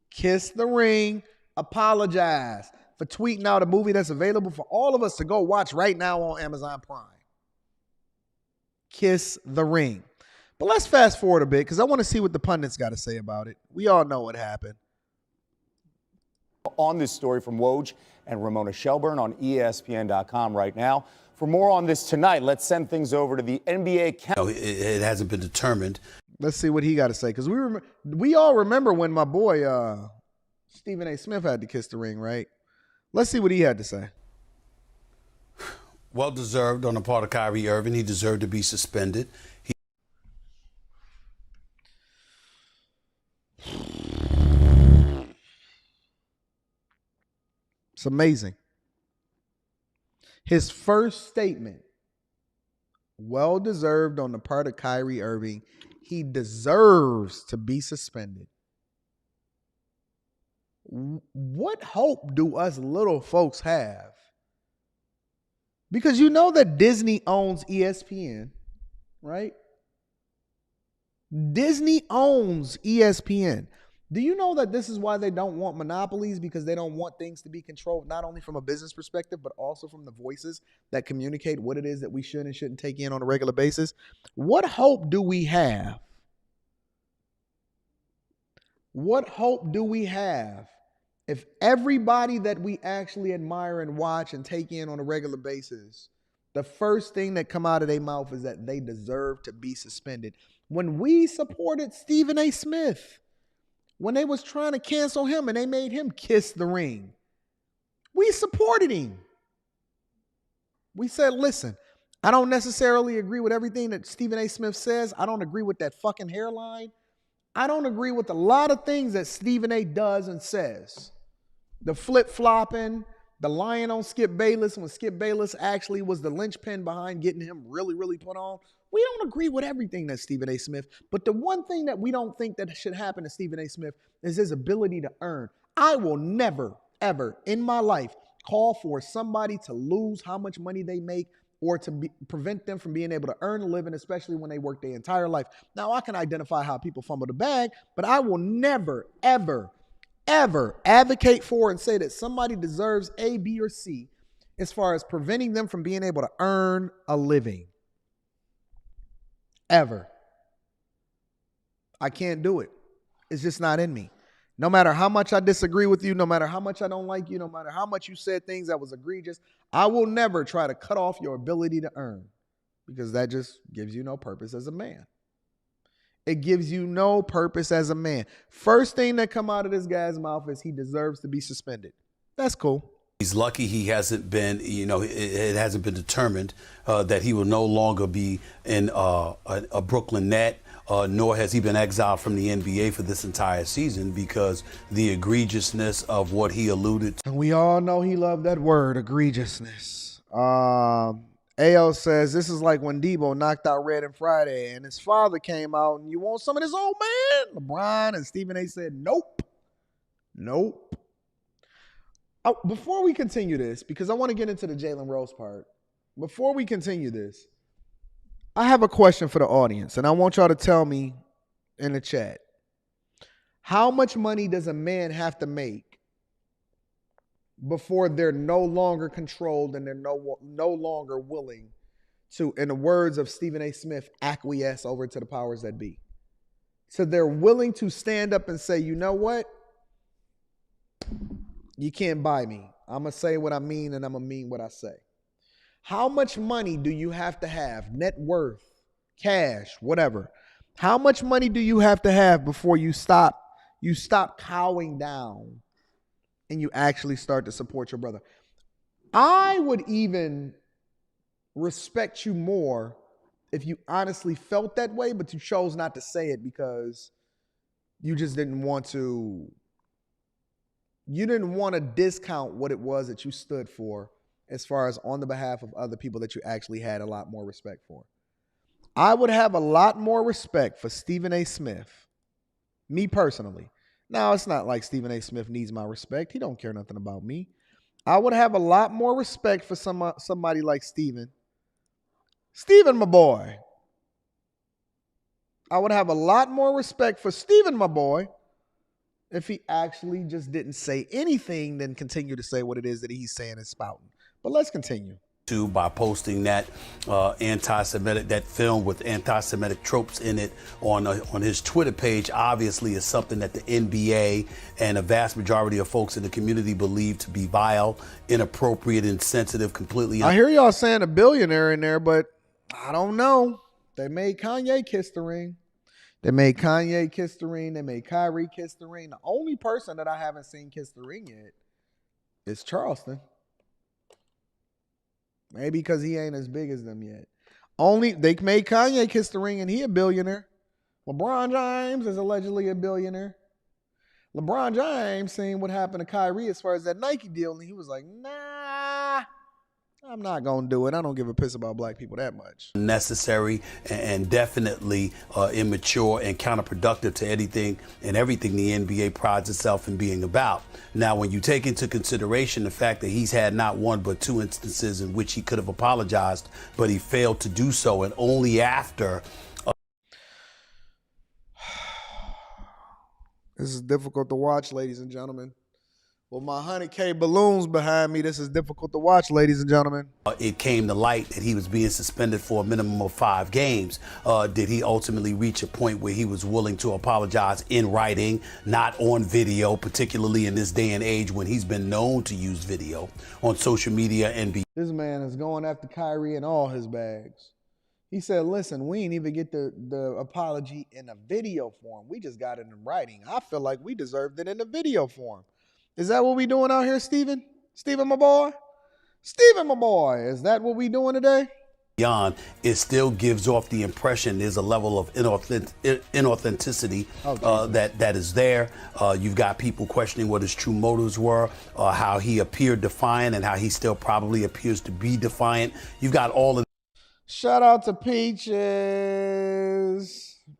Kiss the ring. Apologize for tweeting out a movie that's available for all of us to go watch right now on Amazon Prime. Kiss the ring. But let's fast forward a bit because I want to see what the pundits got to say about it. We all know what happened. On this story from Woj and Ramona Shelburne on ESPN.com right now. For more on this tonight, let's send things over to the NBA. It hasn't been determined. Let's see what he got to say because we all remember when my boy Stephen A. Smith had to kiss the ring, right? Let's see what he had to say. Well deserved on the part of Kyrie Irving. He deserved to be suspended. It's amazing. His first statement, well deserved on the part of Kyrie Irving. He deserves to be suspended. What hope do us little folks have? Because you know that Disney owns ESPN, right? Disney owns ESPN. Do you know that this is why they don't want monopolies? Because they don't want things to be controlled, not only from a business perspective, but also from the voices that communicate what it is that we should and shouldn't take in on a regular basis. What hope do we have? What hope do we have if everybody that we actually admire and watch and take in on a regular basis, the first thing that come out of their mouth is that they deserve to be suspended? When we supported Stephen A. Smith, when they was trying to cancel him and they made him kiss the ring, we supported him. We said, listen, I don't necessarily agree with everything that Stephen A. Smith says. I don't agree with that fucking hairline. I don't agree with a lot of things that Stephen A. does and says. The flip-flopping, the lying on Skip Bayless when Skip Bayless actually was the linchpin behind getting him really, really put on. We don't agree with everything that Stephen A. Smith, but the one thing that we don't think that should happen to Stephen A. Smith is his ability to earn. I will never, ever in my life call for somebody to lose how much money they make or to prevent them from being able to earn a living, especially when they work their entire life. Now, I can identify how people fumble the bag, but I will never, ever, ever advocate for and say that somebody deserves A, B, or C as far as preventing them from being able to earn a living. Ever. I can't do it. It's just not in me. No matter how much I disagree with you, no matter how much I don't like you, no matter how much you said things that was egregious, I will never try to cut off your ability to earn, because that just gives you no purpose as a man. It gives you no purpose as a man. First thing that come out of this guy's mouth is he deserves to be suspended. That's cool. He's lucky he hasn't been, it hasn't been determined that he will no longer be in a Brooklyn Net, nor has he been exiled from the NBA for this entire season, because the egregiousness of what he alluded to. And we all know he loved that word, egregiousness. AO says, this is like when Debo knocked out Red and Friday and his father came out and you want some of this old man? LeBron and Stephen A. said, nope. Nope. Before we continue this, because I want to get into the Jalen Rose part, before we continue this, I have a question for the audience, and I want y'all to tell me in the chat. How much money does a man have to make before they're no longer controlled and they're no longer willing to, in the words of Stephen A. Smith, acquiesce over to the powers that be? So they're willing to stand up and say, you know what? You can't buy me. I'm going to say what I mean and I'm going to mean what I say. How much money do you have to have, net worth, cash, whatever? How much money do you have to have before you stop cowing down and you actually start to support your brother? I would even respect you more if you honestly felt that way, but you chose not to say it because you just didn't want to. You didn't want to discount what it was that you stood for as far as on the behalf of other people that you actually had a lot more respect for. I would have a lot more respect for Stephen A. Smith, me personally. Now, it's not like Stephen A. Smith needs my respect. He don't care nothing about me. I would have a lot more respect for somebody like Stephen. Stephen, my boy. I would have a lot more respect for Stephen, my boy, if he actually just didn't say anything, then continue to say what it is that he's saying and spouting. But let's continue. by posting that anti-Semitic, that film with anti-Semitic tropes in it on his Twitter page, obviously is something that the NBA and a vast majority of folks in the community believe to be vile, inappropriate, insensitive, completely. I hear y'all saying a billionaire in there, but I don't know. They made Kanye kiss the ring. They made Kanye kiss the ring. They made Kyrie kiss the ring. The only person that I haven't seen kiss the ring yet is Charleston. Maybe because he ain't as big as them yet. They made Kanye kiss the ring and he a billionaire. LeBron James is allegedly a billionaire. LeBron James seen what happened to Kyrie as far as that Nike deal, and he was like, nah, I'm not going to do it. I don't give a piss about black people that much. Necessary and definitely immature and counterproductive to anything and everything the NBA prides itself in being about. Now, when you take into consideration the fact that he's had not one but two instances in which he could have apologized, but he failed to do so, and only after. This is difficult to watch, ladies and gentlemen. With my 100K balloons behind me, this is difficult to watch, ladies and gentlemen. It came to light that he was being suspended for a minimum of 5 games. Did he ultimately reach a point where he was willing to apologize in writing, not on video, particularly in this day and age when he's been known to use video on social media and be? This man is going after Kyrie in all his bags. He said, listen, we ain't even get the apology in a video form. We just got it in writing. I feel like we deserved it in a video form. Is that what we doing out here, Steven? Steven, my boy? Steven, my boy, is that what we doing today? Beyond, it still gives off the impression there's a level of inauthenticity that is there. You've got people questioning what his true motives were, how he appeared defiant and how he still probably appears to be defiant. You've got all of. Shout out to Peaches.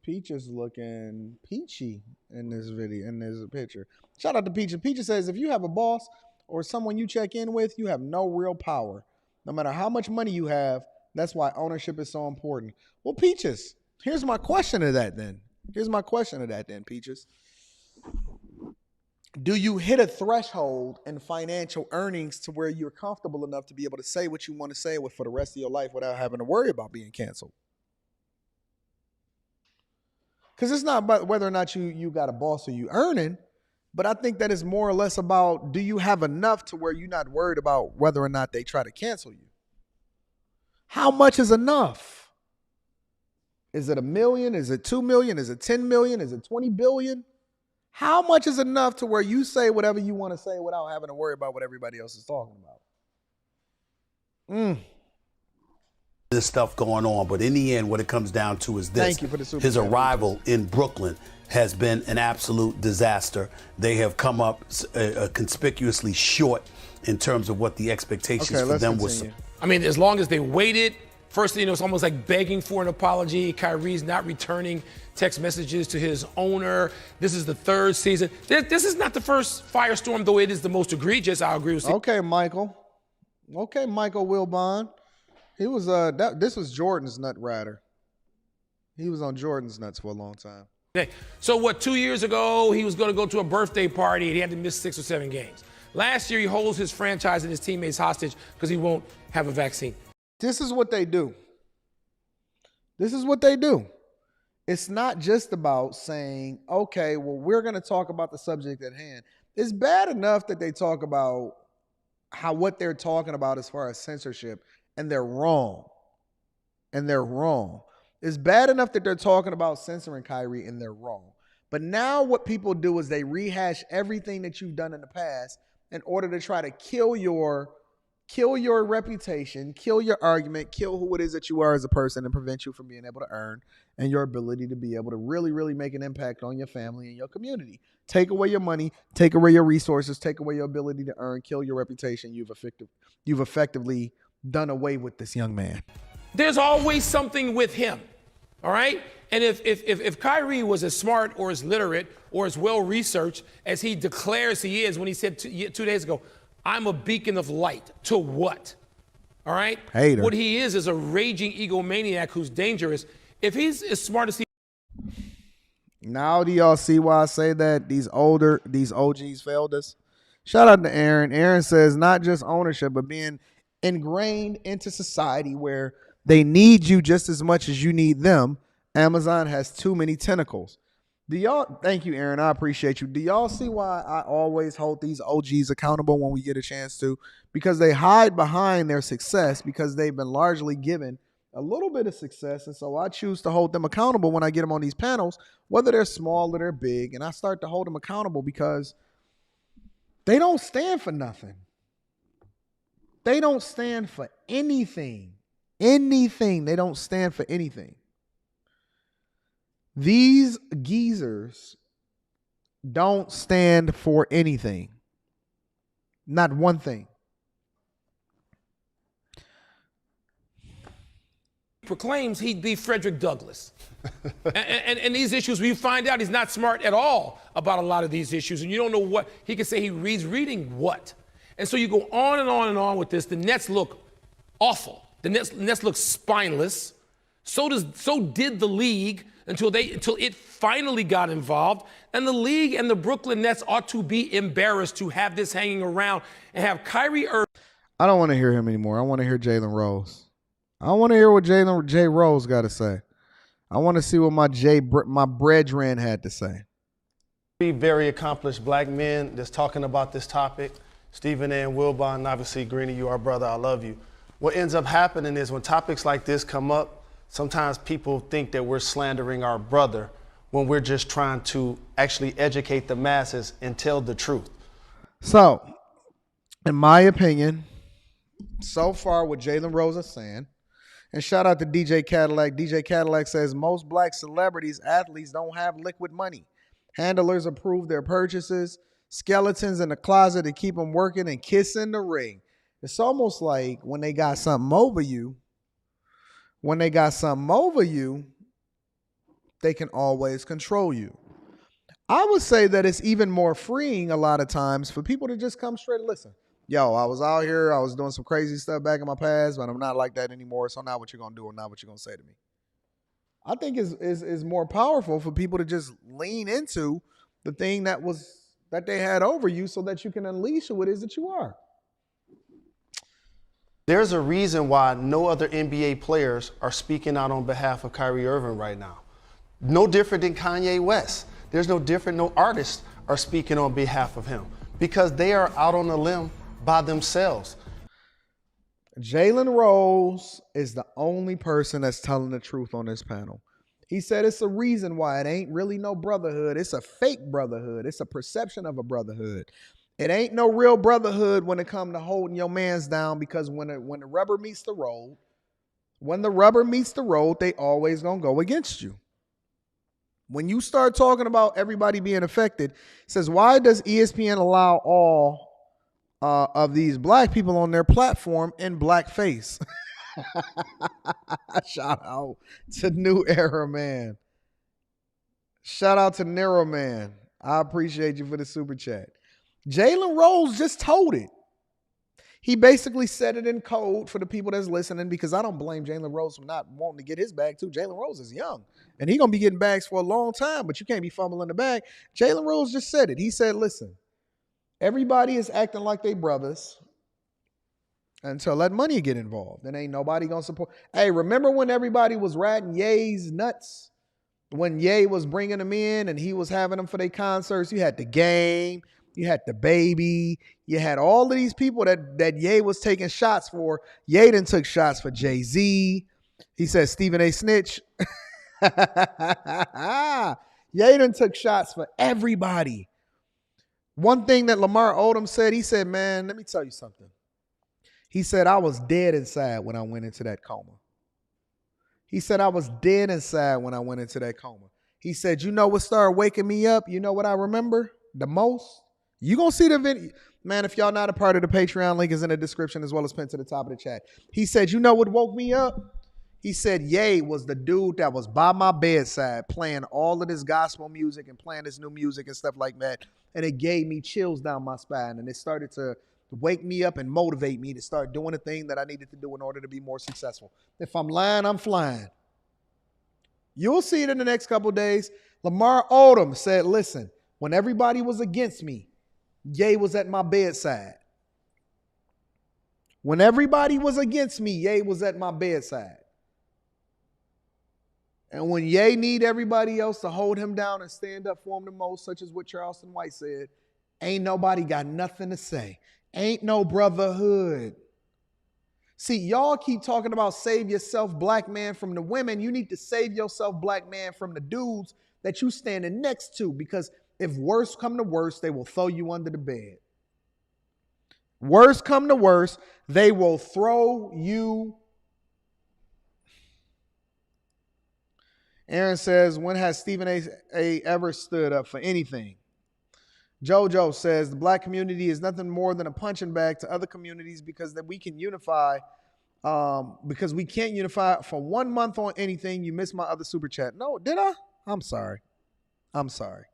Peaches looking peachy in this video, in this picture. Shout out to Peaches. Peaches says, if you have a boss or someone you check in with, you have no real power. No matter how much money you have, that's why ownership is so important. Well, Peaches, here's my question to that then. Peaches. Do you hit a threshold in financial earnings to where you're comfortable enough to be able to say what you want to say for the rest of your life without having to worry about being canceled? Because it's not about whether or not you got a boss or you earning, but I think that is more or less about, do you have enough to where you're not worried about whether or not they try to cancel you? How much is enough? Is it $1 million? Is it $2 million? Is it 10 million? Is it 20 billion? How much is enough to where you say whatever you want to say without having to worry about what everybody else is talking about? This stuff going on, but in the end, what it comes down to is this. Thank you for the super his chat, arrival in Brooklyn has been an absolute disaster. They have come up conspicuously short in terms of what the expectations for them was. I mean, as long as they waited, first, it's almost like begging for an apology. Kyrie's not returning text messages to his owner. This is the 3rd season. This is not the first firestorm, though it is the most egregious. I agree with you. Okay, Michael Wilbon. He was this was Jordan's nut rider. He was on Jordan's nuts for a long time. Okay. So 2 years ago, he was going to go to a birthday party and he had to miss 6 or 7 games. Last year, he holds his franchise and his teammates hostage because he won't have a vaccine. This is what they do. It's not just about saying, okay, well, we're going to talk about the subject at hand. It's bad enough that they talk about what they're talking about as far as censorship, and they're wrong. It's bad enough that they're talking about censoring Kyrie, and they're wrong. But now what people do is they rehash everything that you've done in the past in order to try to kill your reputation, kill your argument, kill who it is that you are as a person, and prevent you from being able to earn and your ability to be able to really, really make an impact on your family and your community. Take away your money, take away your resources, take away your ability to earn, kill your reputation. You've effectively done away with this young man. There's always something with him, all right? And if Kyrie was as smart or as literate or as well-researched as he declares he is when he said 2 days ago, I'm a beacon of light. To what? All right? Hater. What he is a raging egomaniac who's dangerous. If he's as smart as he... Now do y'all see why I say that these OGs failed us? Shout out to Aaron. Aaron says not just ownership, but being ingrained into society where they need you just as much as you need them. Amazon has too many tentacles. Do y'all, thank you, Aaron, I appreciate you. Do y'all see why I always hold these OGs accountable when we get a chance to? Because they hide behind their success because they've been largely given a little bit of success. And so I choose to hold them accountable when I get them on these panels, whether they're small or they're big. And I start to hold them accountable because they don't stand for nothing. They don't stand for anything. Anything. They don't stand for anything. These geezers don't stand for anything. Not one thing. Proclaims he'd be Frederick Douglass. and these issues, we find out he's not smart at all about a lot of these issues. And you don't know what, he can say he reading what. And so you go on and on and on with this. The Nets look awful. The Nets look spineless. So did the league until it finally got involved. And the league and the Brooklyn Nets ought to be embarrassed to have this hanging around and have Kyrie Irving. I don't want to hear him anymore. I want to hear Jalen Rose. I want to hear what Jay Rose got to say. I want to see what my brethren had to say. Very accomplished black men that's talking about this topic. Stephen A. and Wilbon, obviously, Greeny, you are brother, I love you. What ends up happening is when topics like this come up, sometimes people think that we're slandering our brother when we're just trying to actually educate the masses and tell the truth. So, in my opinion, so far what Jalen Rose is saying, and shout out to DJ Cadillac. DJ Cadillac says most black celebrities, athletes don't have liquid money. Handlers approve their purchases, skeletons in the closet to keep them working, and kiss in the ring. It's almost like when they got something over you, they can always control you. I would say that it's even more freeing a lot of times for people to just come straight and listen. Yo, I was out here, I was doing some crazy stuff back in my past, but I'm not like that anymore, so not what you're going to do or not what you're going to say to me. I think is more powerful for people to just lean into the thing that they had over you so that you can unleash who it is that you are. There's a reason why no other NBA players are speaking out on behalf of Kyrie Irving right now. No different than Kanye West. There's no different, no artists are speaking on behalf of him because they are out on a limb by themselves. Jalen Rose is the only person that's telling the truth on this panel. He said it's a reason why it ain't really no brotherhood. It's a fake brotherhood. It's a perception of a brotherhood. It ain't no real brotherhood when it comes to holding your mans down because when the rubber meets the road, they always gonna go against you. When you start talking about everybody being affected, it says, why does ESPN allow all of these black people on their platform in blackface? Shout out to New Era Man. Shout out to Nero Man. I appreciate you for the super chat. Jalen Rose just told it. He basically said it in code for the people that's listening because I don't blame Jalen Rose for not wanting to get his bag too. Jalen Rose is young and he's going to be getting bags for a long time, but you can't be fumbling the bag. Jalen Rose just said it. He said, listen, everybody is acting like they brothers until that money get involved. Then ain't nobody going to support. Hey, remember when everybody was ratting Ye's nuts? When Ye was bringing them in and he was having them for their concerts, you had the Game, you had the Baby, you had all of these people that Ye was taking shots for. Ye done took shots for Jay-Z. He said Stephen A. Snitch. Ye done took shots for everybody. One thing that Lamar Odom said, he said, man, let me tell you something. He said, I was dead inside when I went into that coma. He said, I was dead inside when I went into that coma. He said, you know what started waking me up? You know what I remember the most? You going to see the video. Man, if y'all not a part of the Patreon, link is in the description as well as pinned to the top of the chat. He said, you know what woke me up? He said, Ye was the dude that was by my bedside playing all of this gospel music and playing this new music and stuff like that. And it gave me chills down my spine. And it started to wake me up and motivate me to start doing the thing that I needed to do in order to be more successful. If I'm lying, I'm flying. You'll see it in the next couple of days. Lamar Odom said, listen, when everybody was against me, Ye was at my bedside. When everybody was against me, Ye was at my bedside. And when Ye need everybody else to hold him down and stand up for him the most, such as what Charleston White said, ain't nobody got nothing to say. Ain't no brotherhood. See, y'all keep talking about save yourself, black man, from the women. You need to save yourself, black man, from the dudes that you standing next to, because if worse come to worse, they will throw you under the bed. Worse come to worse, they will throw you. Aaron says, when has Stephen A. ever stood up for anything? JoJo says, the black community is nothing more than a punching bag to other communities because that we can unify, because we can't unify for 1 month on anything. You missed my other super chat. No, did I? I'm sorry, JoJo.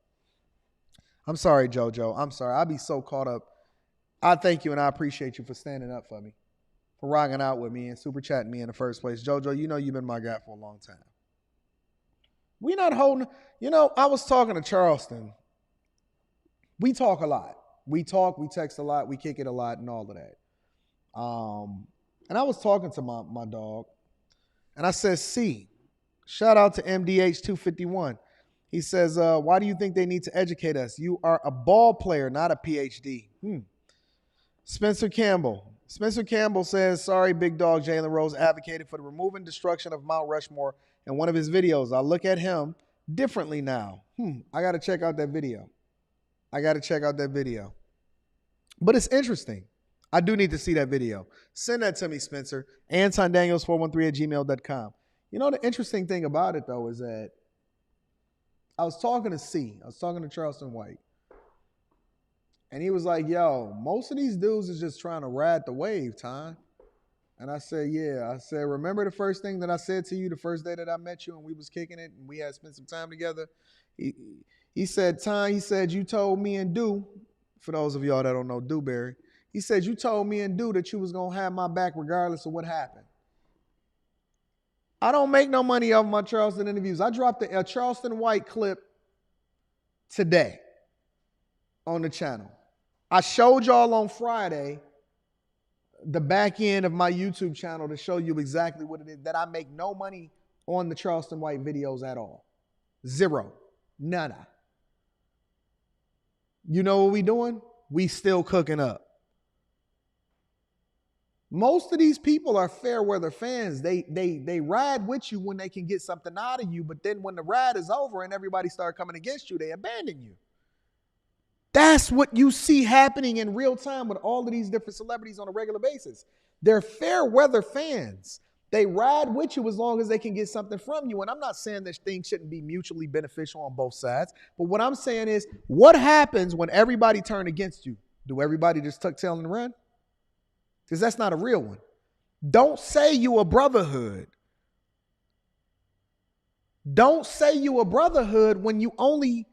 I'm sorry. I'll be so caught up. I thank you and I appreciate you for standing up for me, for rocking out with me and super chatting me in the first place. JoJo, you know you've been my guy for a long time. We not holding, I was talking to Charleston. We talk a lot. We talk, we text a lot, we kick it a lot and all of that. And I was talking to my dog and I said, shout out to MDH251. He says, why do you think they need to educate us? You are a ball player, not a PhD. Spencer Campbell says, sorry, big dog Jalen Rose advocated for the removal and destruction of Mount Rushmore in one of his videos. I look at him differently now. I got to check out that video. But it's interesting. I do need to see that video. Send that to me, Spencer. Anton Daniels 413@gmail.com. The interesting thing about it, though, is that I was talking to Charleston White. And he was like, yo, most of these dudes is just trying to ride the wave, Ty. And I said, yeah. I said, remember the first thing that I said to you the first day that I met you and we was kicking it and we had spent some time together? He said, Ty, you told me and Du, for those of y'all that don't know Dewberry, he said, you told me and Du that you was going to have my back regardless of what happened. I don't make no money off my Charleston interviews. I dropped a Charleston White clip today on the channel. I showed y'all on Friday the back end of my YouTube channel to show you exactly what it is, that I make no money on the Charleston White videos at all. Zero. Nada. You know what we doing? We still cooking up. Most of these people are fair weather fans. They ride with you when they can get something out of you, but then when the ride is over and everybody start coming against you, they abandon you. That's what you see happening in real time with all of these different celebrities on a regular basis. They're fair weather fans. They ride with you as long as they can get something from you. And I'm not saying that things shouldn't be mutually beneficial on both sides. But what I'm saying is, what happens when everybody turn against you? Do everybody just tuck tail and run? Because that's not a real one. Don't say you a brotherhood. Don't say you a brotherhood when you only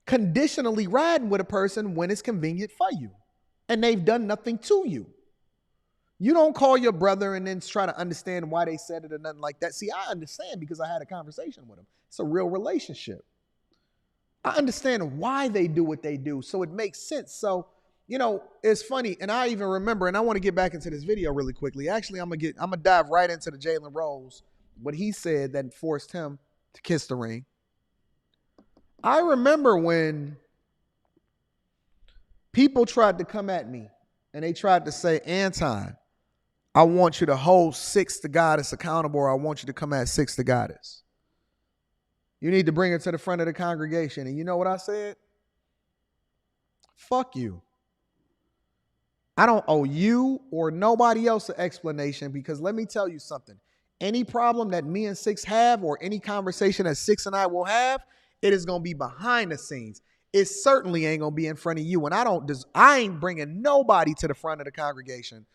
conditionally riding with a person when it's convenient for you and they've done nothing to you. You don't call your brother and then try to understand why they said it or nothing like that. See, I understand because I had a conversation with them. It's a real relationship. I understand why they do what they do, so it makes sense. So, it's funny, and I even remember, and I want to get back into this video really quickly. Actually, I'm gonna dive right into the Jalen Rose, what he said that forced him to kiss the ring. I remember when people tried to come at me and they tried to say, Anton, I want you to hold Six the Goddess accountable, or I want you to come at Six the Goddess. You need to bring her to the front of the congregation. And you know what I said? Fuck you. I don't owe you or nobody else an explanation, because let me tell you something. Any problem that me and Six have, or any conversation that Six and I will have, it is going to be behind the scenes. It certainly ain't going to be in front of you. And I ain't bringing nobody to the front of the congregation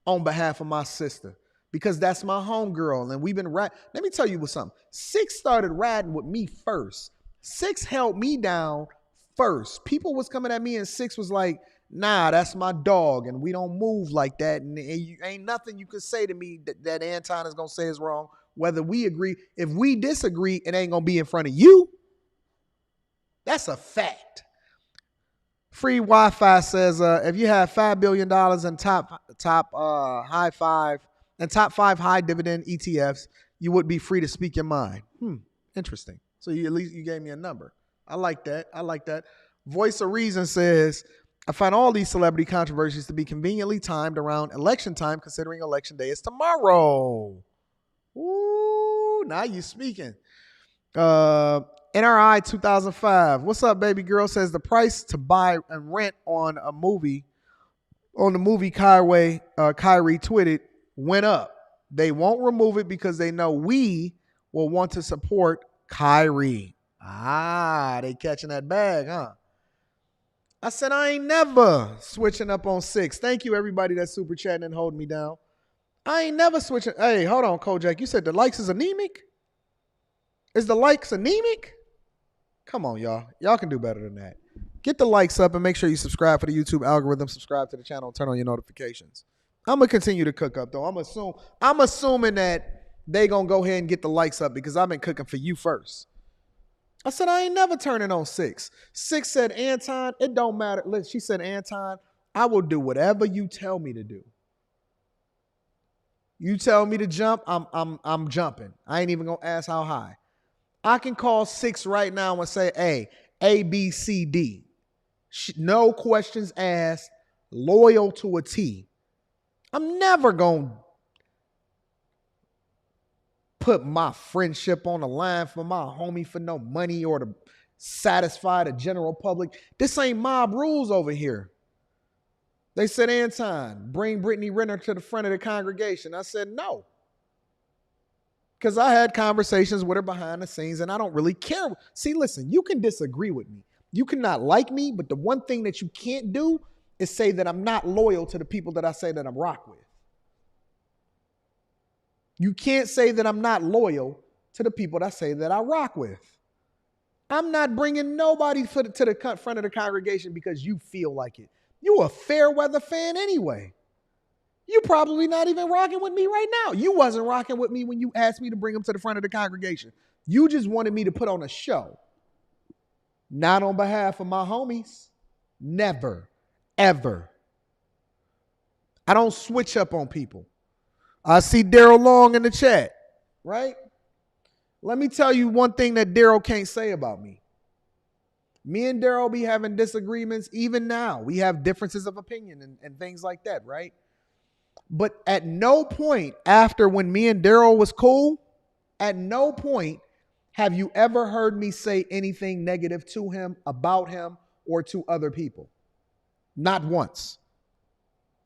on behalf of my sister, because that's my homegirl. And we've been riding. Let me tell you something. Six started riding with me first. Six held me down first. People was coming at me and Six was like, nah, that's my dog. And we don't move like that. And ain't nothing you can say to me that Anton is going to say is wrong, whether we agree. If we disagree, it ain't going to be in front of you. That's a fact. Free Wi-Fi says, if you have $5 billion in top top high five and top 5 high dividend ETFs, you would be free to speak your mind. Interesting. So at least you gave me a number. I like that. I like that. Voice of Reason says, I find all these celebrity controversies to be conveniently timed around election time, considering election day is tomorrow. Ooh, now you speaking. NRI 2005. What's up, baby girl? Says the price to buy and rent on the movie Kyrie tweeted went up. They won't remove it because they know we will want to support Kyrie. They catching that bag, huh? I said I ain't never switching up on 6. Thank you, everybody that's super chatting and holding me down. I ain't never switching. Hey, hold on, Kojak. You said the likes is anemic? Is the likes anemic? Come on, y'all. Y'all can do better than that. Get the likes up and make sure you subscribe for the YouTube algorithm. Subscribe to the channel and turn on your notifications. I'm going to continue to cook up, though. I'm assuming that they going to go ahead and get the likes up because I've been cooking for you first. I said, I ain't never turning on 6. 6 said, Anton, it don't matter. She said, Anton, I will do whatever you tell me to do. You tell me to jump, I'm jumping. I ain't even going to ask how high. I can call 6 right now and say, hey, A, B, C, D. No questions asked, loyal to a T. I'm never going to put my friendship on the line for my homie for no money or to satisfy the general public. This ain't mob rules over here. They said, Anton, bring Brittany Renner to the front of the congregation. I said, no. Because I had conversations with her behind the scenes and I don't really care. See, listen, you can disagree with me. You cannot like me, but the one thing that you can't do is say that I'm not loyal to the people that I say that I'm rock with. You can't say that I'm not loyal to the people that I say that I rock with. I'm not bringing nobody to the front of the congregation because you feel like it. You a fair weather fan anyway. You probably not even rocking with me right now. You wasn't rocking with me when you asked me to bring them to the front of the congregation. You just wanted me to put on a show. Not on behalf of my homies. Never, ever. I don't switch up on people. I see Daryl Long in the chat, right? Let me tell you one thing that Daryl can't say about me. Me and Daryl be having disagreements even now. We have differences of opinion and things like that, right? But at no point after when me and Daryl was cool, at no point have you ever heard me say anything negative to him, about him, or to other people. Not once.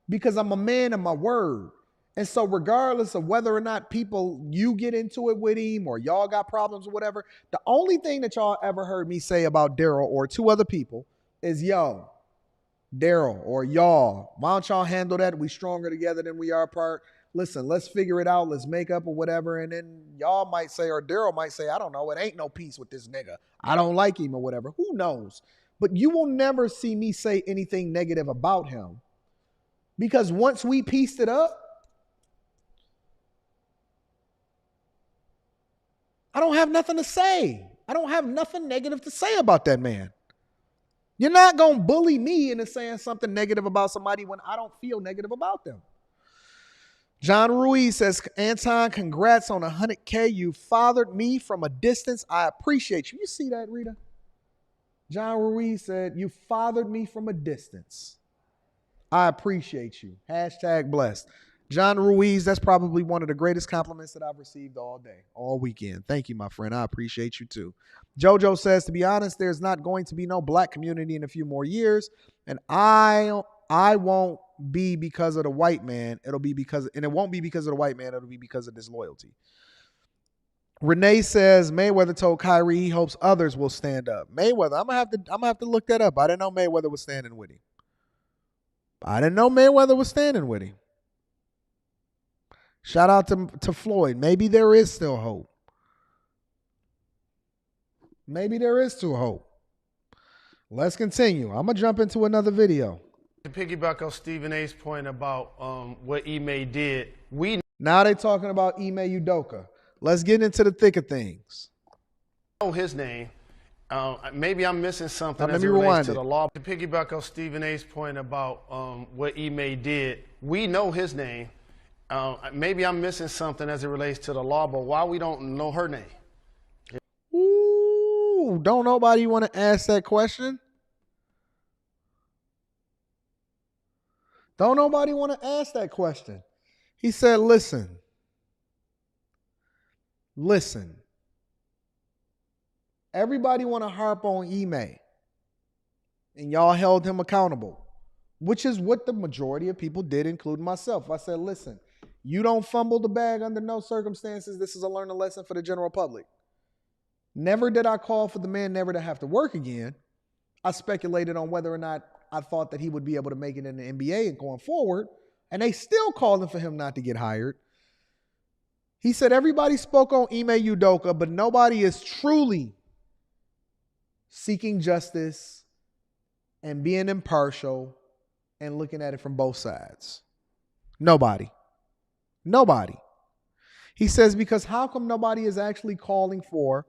Because I'm a man of my word. And so regardless of whether or not you get into it with him or y'all got problems or whatever, the only thing that y'all ever heard me say about Daryl or 2 other people is, yo, Daryl or y'all, why don't y'all handle that? We stronger together than we are apart. Listen, let's figure it out. Let's make up or whatever. And then y'all might say, or Daryl might say, I don't know, it ain't no peace with this nigga. I don't like him or whatever. Who knows? But you will never see me say anything negative about him. Because once we pieced it up, I don't have nothing to say. I don't have nothing negative to say about that man. You're not going to bully me into saying something negative about somebody when I don't feel negative about them. John Ruiz says, Anton, congrats on 100K. You fathered me from a distance. I appreciate you. You see that, Rita? John Ruiz said, you fathered me from a distance. I appreciate you. Hashtag blessed. John Ruiz, that's probably one of the greatest compliments that I've received all day, all weekend. Thank you, my friend. I appreciate you too. JoJo says, to be honest, there's not going to be no black community in a few more years. And I won't be because of the white man. It won't be because of the white man. It'll be because of disloyalty. Renee says, Mayweather told Kyrie he hopes others will stand up. Mayweather, I'm gonna have to look that up. I didn't know Mayweather was standing with him. Shout out to Floyd. Maybe there is still hope. Let's continue. I'm going to jump into another video. To piggyback on Stephen A's point about what Ime did, now they're talking about Ime Udoka. Let's get into the thick of things. Know his name, Maybe I'm missing something Let as me it relates rewind to it. the law. To piggyback off Stephen A's point about what Ime did, we know his name. Maybe I'm missing something as it relates to the law, but why we don't know her name? Ooh, don't nobody want to ask that question? Don't nobody want to ask that question? He said, listen. Everybody want to harp on Ime, and y'all held him accountable, which is what the majority of people did, including myself. I said, listen, you don't fumble the bag under no circumstances. This is a learning lesson for the general public. Never did I call for the man never to have to work again. I speculated on whether or not I thought that he would be able to make it in the NBA and going forward, and they still calling for him not to get hired. He said everybody spoke on Ime Udoka, but nobody is truly seeking justice and being impartial and looking at it from both sides. Nobody. He says, because how come nobody is actually calling for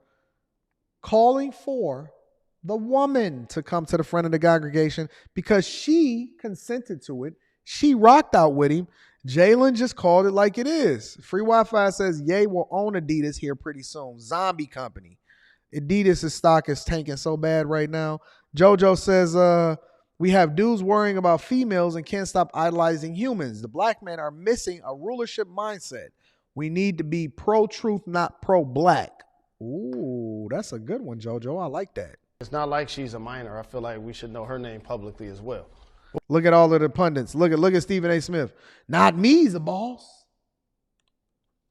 the woman to come to the front of the congregation because she consented to it. She rocked out with him. Jalen just called it like it is. Free Wi-Fi says Ye will own Adidas here pretty soon. Zombie company. Adidas' stock is tanking so bad right now. JoJo says, we have dudes worrying about females and can't stop idolizing humans. The black men are missing a rulership mindset. We need to be pro-truth, not pro-black. Ooh, that's a good one, JoJo. I like that. It's not like she's a minor. I feel like we should know her name publicly as well. Look at all of the pundits. Look at Stephen A. Smith. Not me, he's a boss.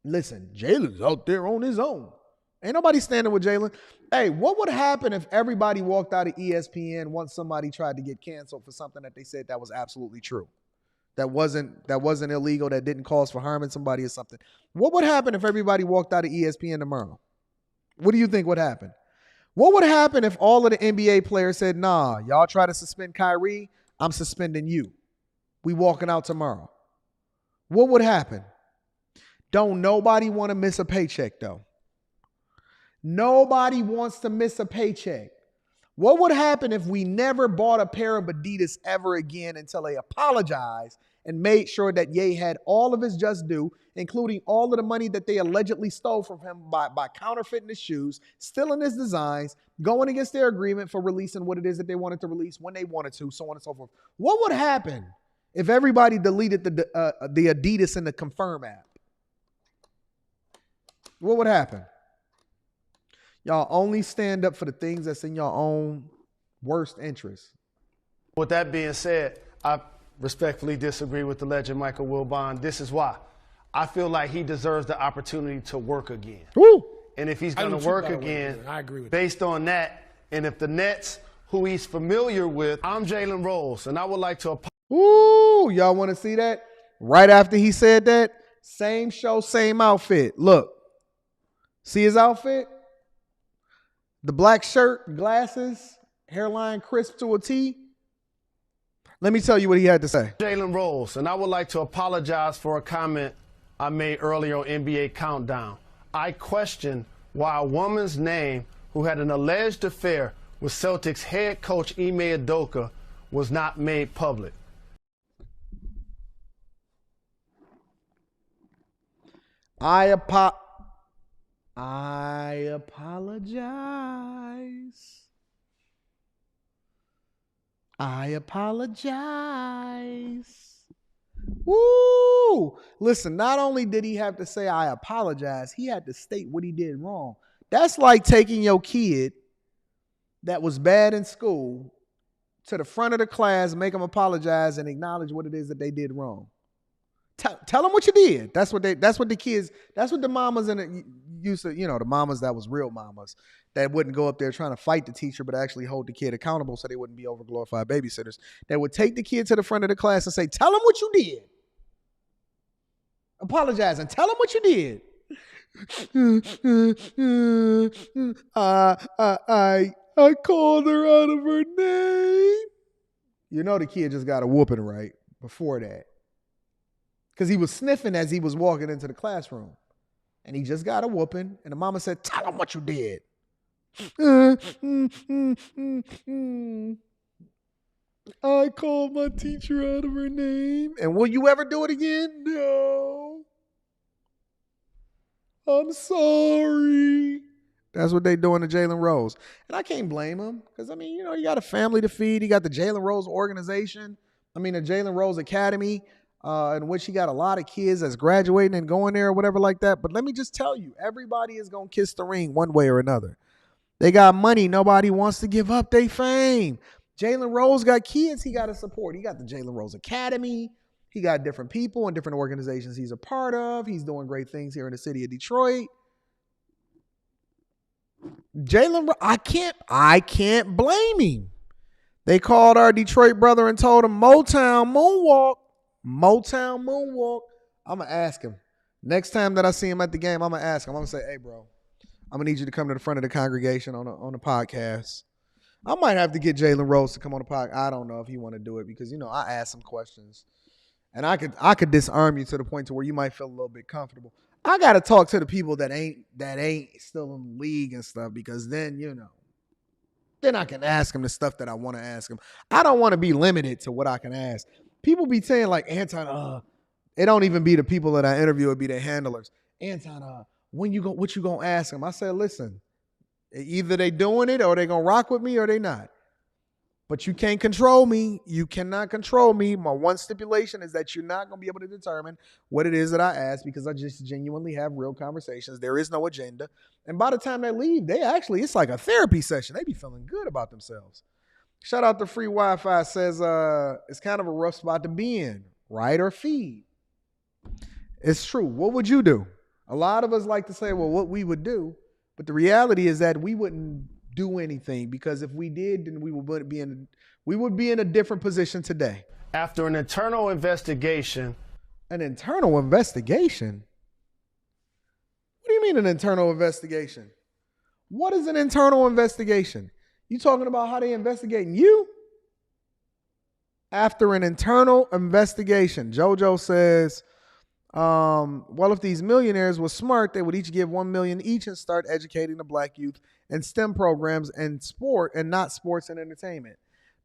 Listen, Jalen's out there on his own. Ain't nobody standing with Jalen. Hey, what would happen if everybody walked out of ESPN once somebody tried to get canceled for something that they said that was absolutely true? That wasn't illegal, that didn't cause for harming somebody or something. What would happen if everybody walked out of ESPN tomorrow? What do you think would happen? What would happen if all of the NBA players said, nah, y'all try to suspend Kyrie, I'm suspending you. We walking out tomorrow. What would happen? Don't nobody want to miss a paycheck, though. Nobody wants to miss a paycheck. What would happen if we never bought a pair of Adidas ever again until they apologized and made sure that Ye had all of his just due, including all of the money that they allegedly stole from him by counterfeiting his shoes, stealing his designs, going against their agreement for releasing what it is that they wanted to release when they wanted to, so on and so forth. What would happen if everybody deleted the Adidas and the Confirm app? What would happen? Y'all only stand up for the things that's in your own worst interest. With that being said, I respectfully disagree with the legend Michael Wilbon. This is why. I feel like he deserves the opportunity to work again. Woo! And if he's going to work again, I agree with based on that, and if the Nets, who he's familiar with, I'm Jalen Rose, and I would like to Ooh, y'all want to see that? Right after he said that, same show, same outfit. Look, see his outfit? The black shirt, glasses, hairline crisp to a T. Let me tell you what he had to say. Jalen Rose, and I would like to apologize for a comment I made earlier on NBA Countdown. I question why a woman's name who had an alleged affair with Celtics head coach Ime Udoka was not made public. I apologize. I apologize. Woo! Listen, not only did he have to say I apologize, he had to state what he did wrong. That's like taking your kid that was bad in school to the front of the class, make them apologize and acknowledge what it is that they did wrong. Tell them what you did. That's what the mamas used to, the mamas that was real mamas that wouldn't go up there trying to fight the teacher, but actually hold the kid accountable so they wouldn't be overglorified babysitters. They would take the kid to the front of the class and say, tell them what you did. Apologize and tell them what you did. I called her out of her name. You know the kid just got a whooping right before that. Because he was sniffing as he was walking into the classroom. And he just got a whooping. And the mama said, tell him what you did. I called my teacher out of her name. And will you ever do it again? No. I'm sorry. That's what they doing to Jalen Rose. And I can't blame him because, I mean, you know, you got a family to feed. You got the Jalen Rose organization. I mean, the Jalen Rose Academy, in which he got a lot of kids that's graduating and going there or whatever like that. But let me just tell you, everybody is going to kiss the ring one way or another. They got money. Nobody wants to give up their fame. Jalen Rose got kids he got to support. He got the Jalen Rose Academy. He got different people and different organizations he's a part of. He's doing great things here in the city of Detroit. Jalen, I can't blame him. They called our Detroit brother and told him Motown Moonwalk. Motown Moonwalk. I'm going to ask him. Next time that I see him at the game, I'm going to ask him. I'm going to say, hey, bro, I'm going to need you to come to the front of the congregation on the podcast. I might have to get Jalen Rose to come on the podcast. I don't know if he want to do it because, you know, I asked some questions. And I could disarm you to the point to where you might feel a little bit comfortable. I got to talk to the people that ain't still in the league and stuff because then, you know, then I can ask them the stuff that I want to ask them. I don't want to be limited to what I can ask. People be saying like, Anton, it don't even be the people that I interview, it be their handlers. Anton, what you gonna ask them? I said, listen, either they doing it or they gonna rock with me or they not. But you can't control me. You cannot control me. My one stipulation is that you're not going to be able to determine what it is that I ask because I just genuinely have real conversations. There is no agenda. And by the time they leave, it's like a therapy session. They be feeling good about themselves. Shout out to Free Wi-Fi says it's kind of a rough spot to be in. Write or feed. It's true. What would you do? A lot of us like to say, well, what we would do. But the reality is that we wouldn't do anything because if we did, then we would be in a different position today. After an internal investigation. An internal investigation? What do you mean an internal investigation? What is an internal investigation? You talking about how they investigating you? After an internal investigation, JoJo says, well, if these millionaires were smart, they would each give $1 million each and start educating the black youth in STEM programs and sport and not sports and entertainment.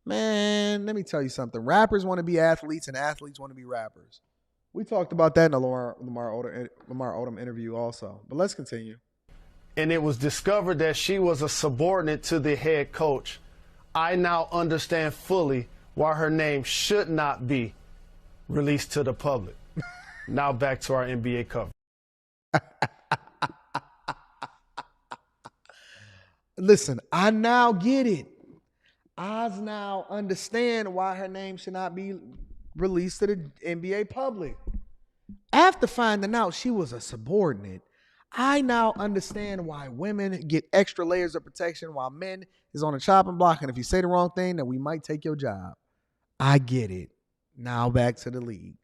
Man, let me tell you something. Rappers want to be athletes and athletes want to be rappers. We talked about that in the Lamar Odom interview also. But let's continue. And it was discovered that she was a subordinate to the head coach. I now understand fully why her name should not be released to the public. Now back to our NBA cover. Listen, I now get it. I now understand why her name should not be released to the NBA public. After finding out she was a subordinate, I now understand why women get extra layers of protection while men is on a chopping block. And if you say the wrong thing, then we might take your job. I get it. Now back to the league.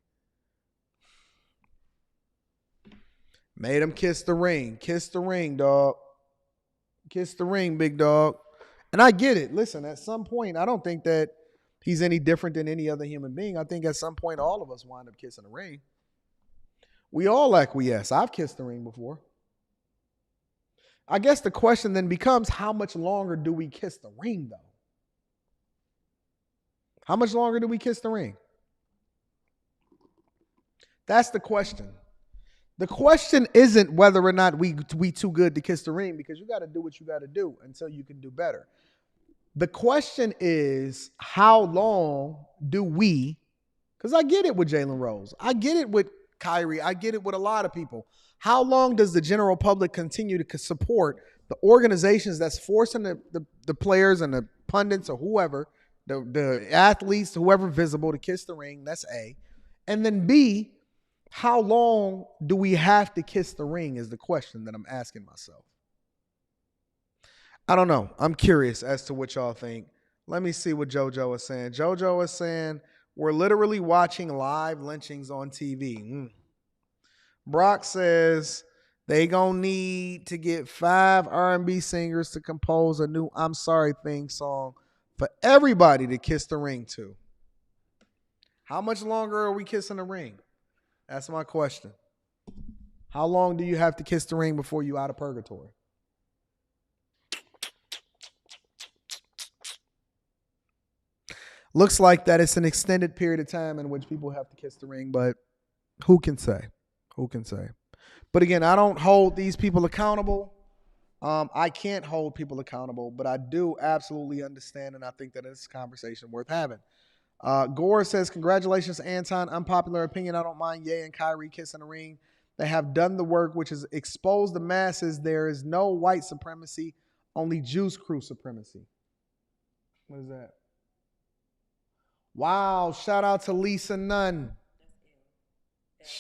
Made him kiss the ring. Kiss the ring, dog. Kiss the ring, big dog. And I get it. Listen, at some point, I don't think that he's any different than any other human being. I think at some point, all of us wind up kissing the ring. We all acquiesce. I've kissed the ring before. I guess the question then becomes, how much longer do we kiss the ring, though? How much longer do we kiss the ring? That's the question. The question isn't whether or not we too good to kiss the ring, because you got to do what you got to do until you can do better. The question is, how long do we, because I get it with Jalen Rose. I get it with Kyrie. I get it with a lot of people. How long does the general public continue to support the organizations that's forcing the players and the pundits or whoever, the athletes, whoever visible to kiss the ring? That's A. And then B, how long do we have to kiss the ring is the question that I'm asking myself. I don't know. I'm curious as to what y'all think. Let me see what JoJo is saying. JoJo is saying, we're literally watching live lynchings on TV. Brock says, they gonna need to get 5 R&B singers to compose a new I'm Sorry theme song for everybody to kiss the ring to. How much longer are we kissing the ring? That's my question. How long do you have to kiss the ring before you out of purgatory? Looks like that it's an extended period of time in which people have to kiss the ring, but who can say? Who can say? But again, I don't hold these people accountable. I can't hold people accountable, but I do absolutely understand, and I think that it's a conversation worth having. Gore says, congratulations, Anton. Unpopular opinion. I don't mind Ye and Kyrie kissing the ring. They have done the work, which is expose the masses. There is no white supremacy, only Juice Crew supremacy. What is that? Wow. Shout out to Lisa Nunn.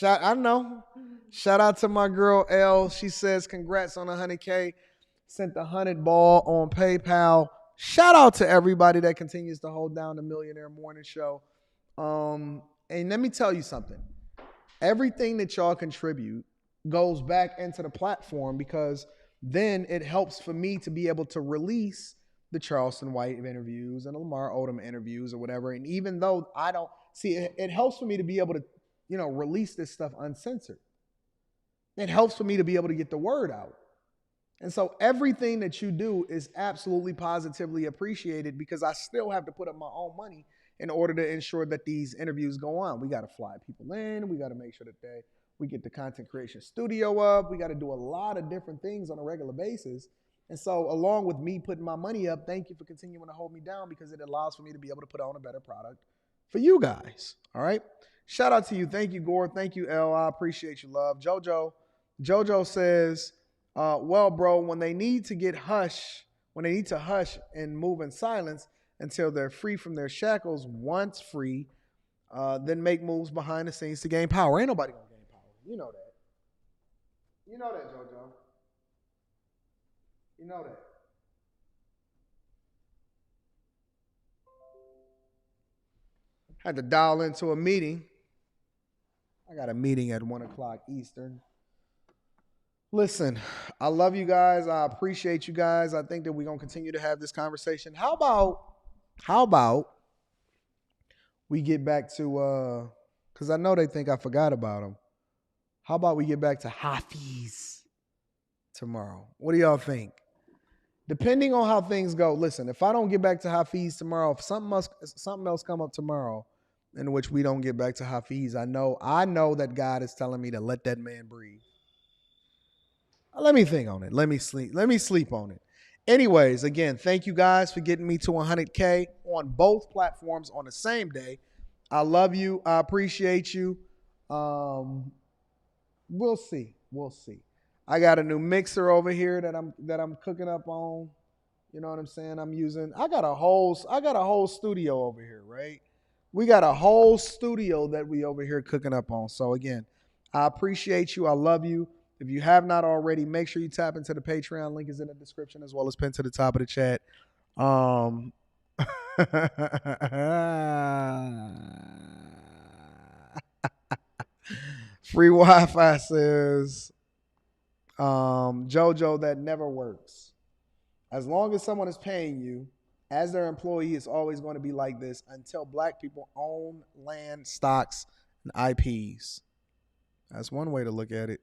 I know. Shout out to my girl L. She says, congrats on 100K. Sent the 100 ball on PayPal. Shout out to everybody that continues to hold down the Millionaire Morning Show. And let me tell you something. Everything that y'all contribute goes back into the platform, because then it helps for me to be able to release the Charleston White interviews and the Lamar Odom interviews or whatever. And even though I don't see it helps for me to be able to, release this stuff uncensored. It helps for me to be able to get the word out. And so everything that you do is absolutely positively appreciated, because I still have to put up my own money in order to ensure that these interviews go on. We got to fly people in. We got to make sure that we get the content creation studio up. We got to do a lot of different things on a regular basis. And so along with me putting my money up, thank you for continuing to hold me down, because it allows for me to be able to put on a better product for you guys. All right. Shout out to you. Thank you, Gore. Thank you, L. I appreciate you, love. Jojo says, well, bro, when they need to hush and move in silence until they're free from their shackles, once free, then make moves behind the scenes to gain power. Ain't nobody gonna gain power. You know that. You know that, Jojo. You know that. Had to dial into a meeting. I got a meeting at 1 o'clock Eastern. Listen, I love you guys. I appreciate you guys. I think that we're going to continue to have this conversation. How about we get back to, because I know they think I forgot about them. How about we get back to Hafiz tomorrow? What do y'all think? Depending on how things go, listen, if I don't get back to Hafiz tomorrow, if something else come up tomorrow in which we don't get back to Hafiz, I know that God is telling me to let that man breathe. Let me think on it. Let me sleep on it. Anyways, again, thank you guys for getting me to 100K on both platforms on the same day. I love you. I appreciate you. We'll see. I got a new mixer over here that I'm cooking up on. You know what I'm saying? I'm using. I got a whole studio over here, right? We got a whole studio that we over here cooking up on. So again, I appreciate you. I love you. If you have not already, make sure you tap into the Patreon. Link is in the description as well as pinned to the top of the chat. Free Wi-Fi says, Jojo, that never works. As long as someone is paying you as their employee, it's always going to be like this until black people own land, stocks, and IPs. That's one way to look at it.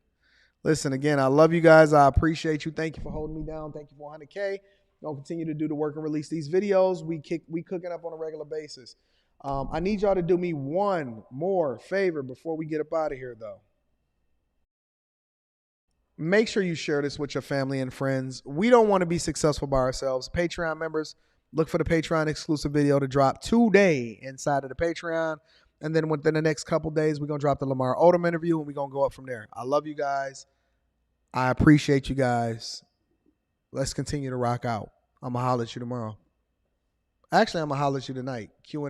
Listen, again, I love you guys. I appreciate you. Thank you for holding me down. Thank you for 100K. We're going to continue to do the work and release these videos. We cooking up on a regular basis. I need y'all to do me one more favor before we get up out of here, though. Make sure you share this with your family and friends. We don't want to be successful by ourselves. Patreon members, look for the Patreon exclusive video to drop today inside of the Patreon. And then within the next couple days, we're going to drop the Lamar Odom interview, and we're going to go up from there. I love you guys. I appreciate you guys. Let's continue to rock out. I'm going to holler at you tomorrow. Actually, I'm going to holler at you tonight. Q&A.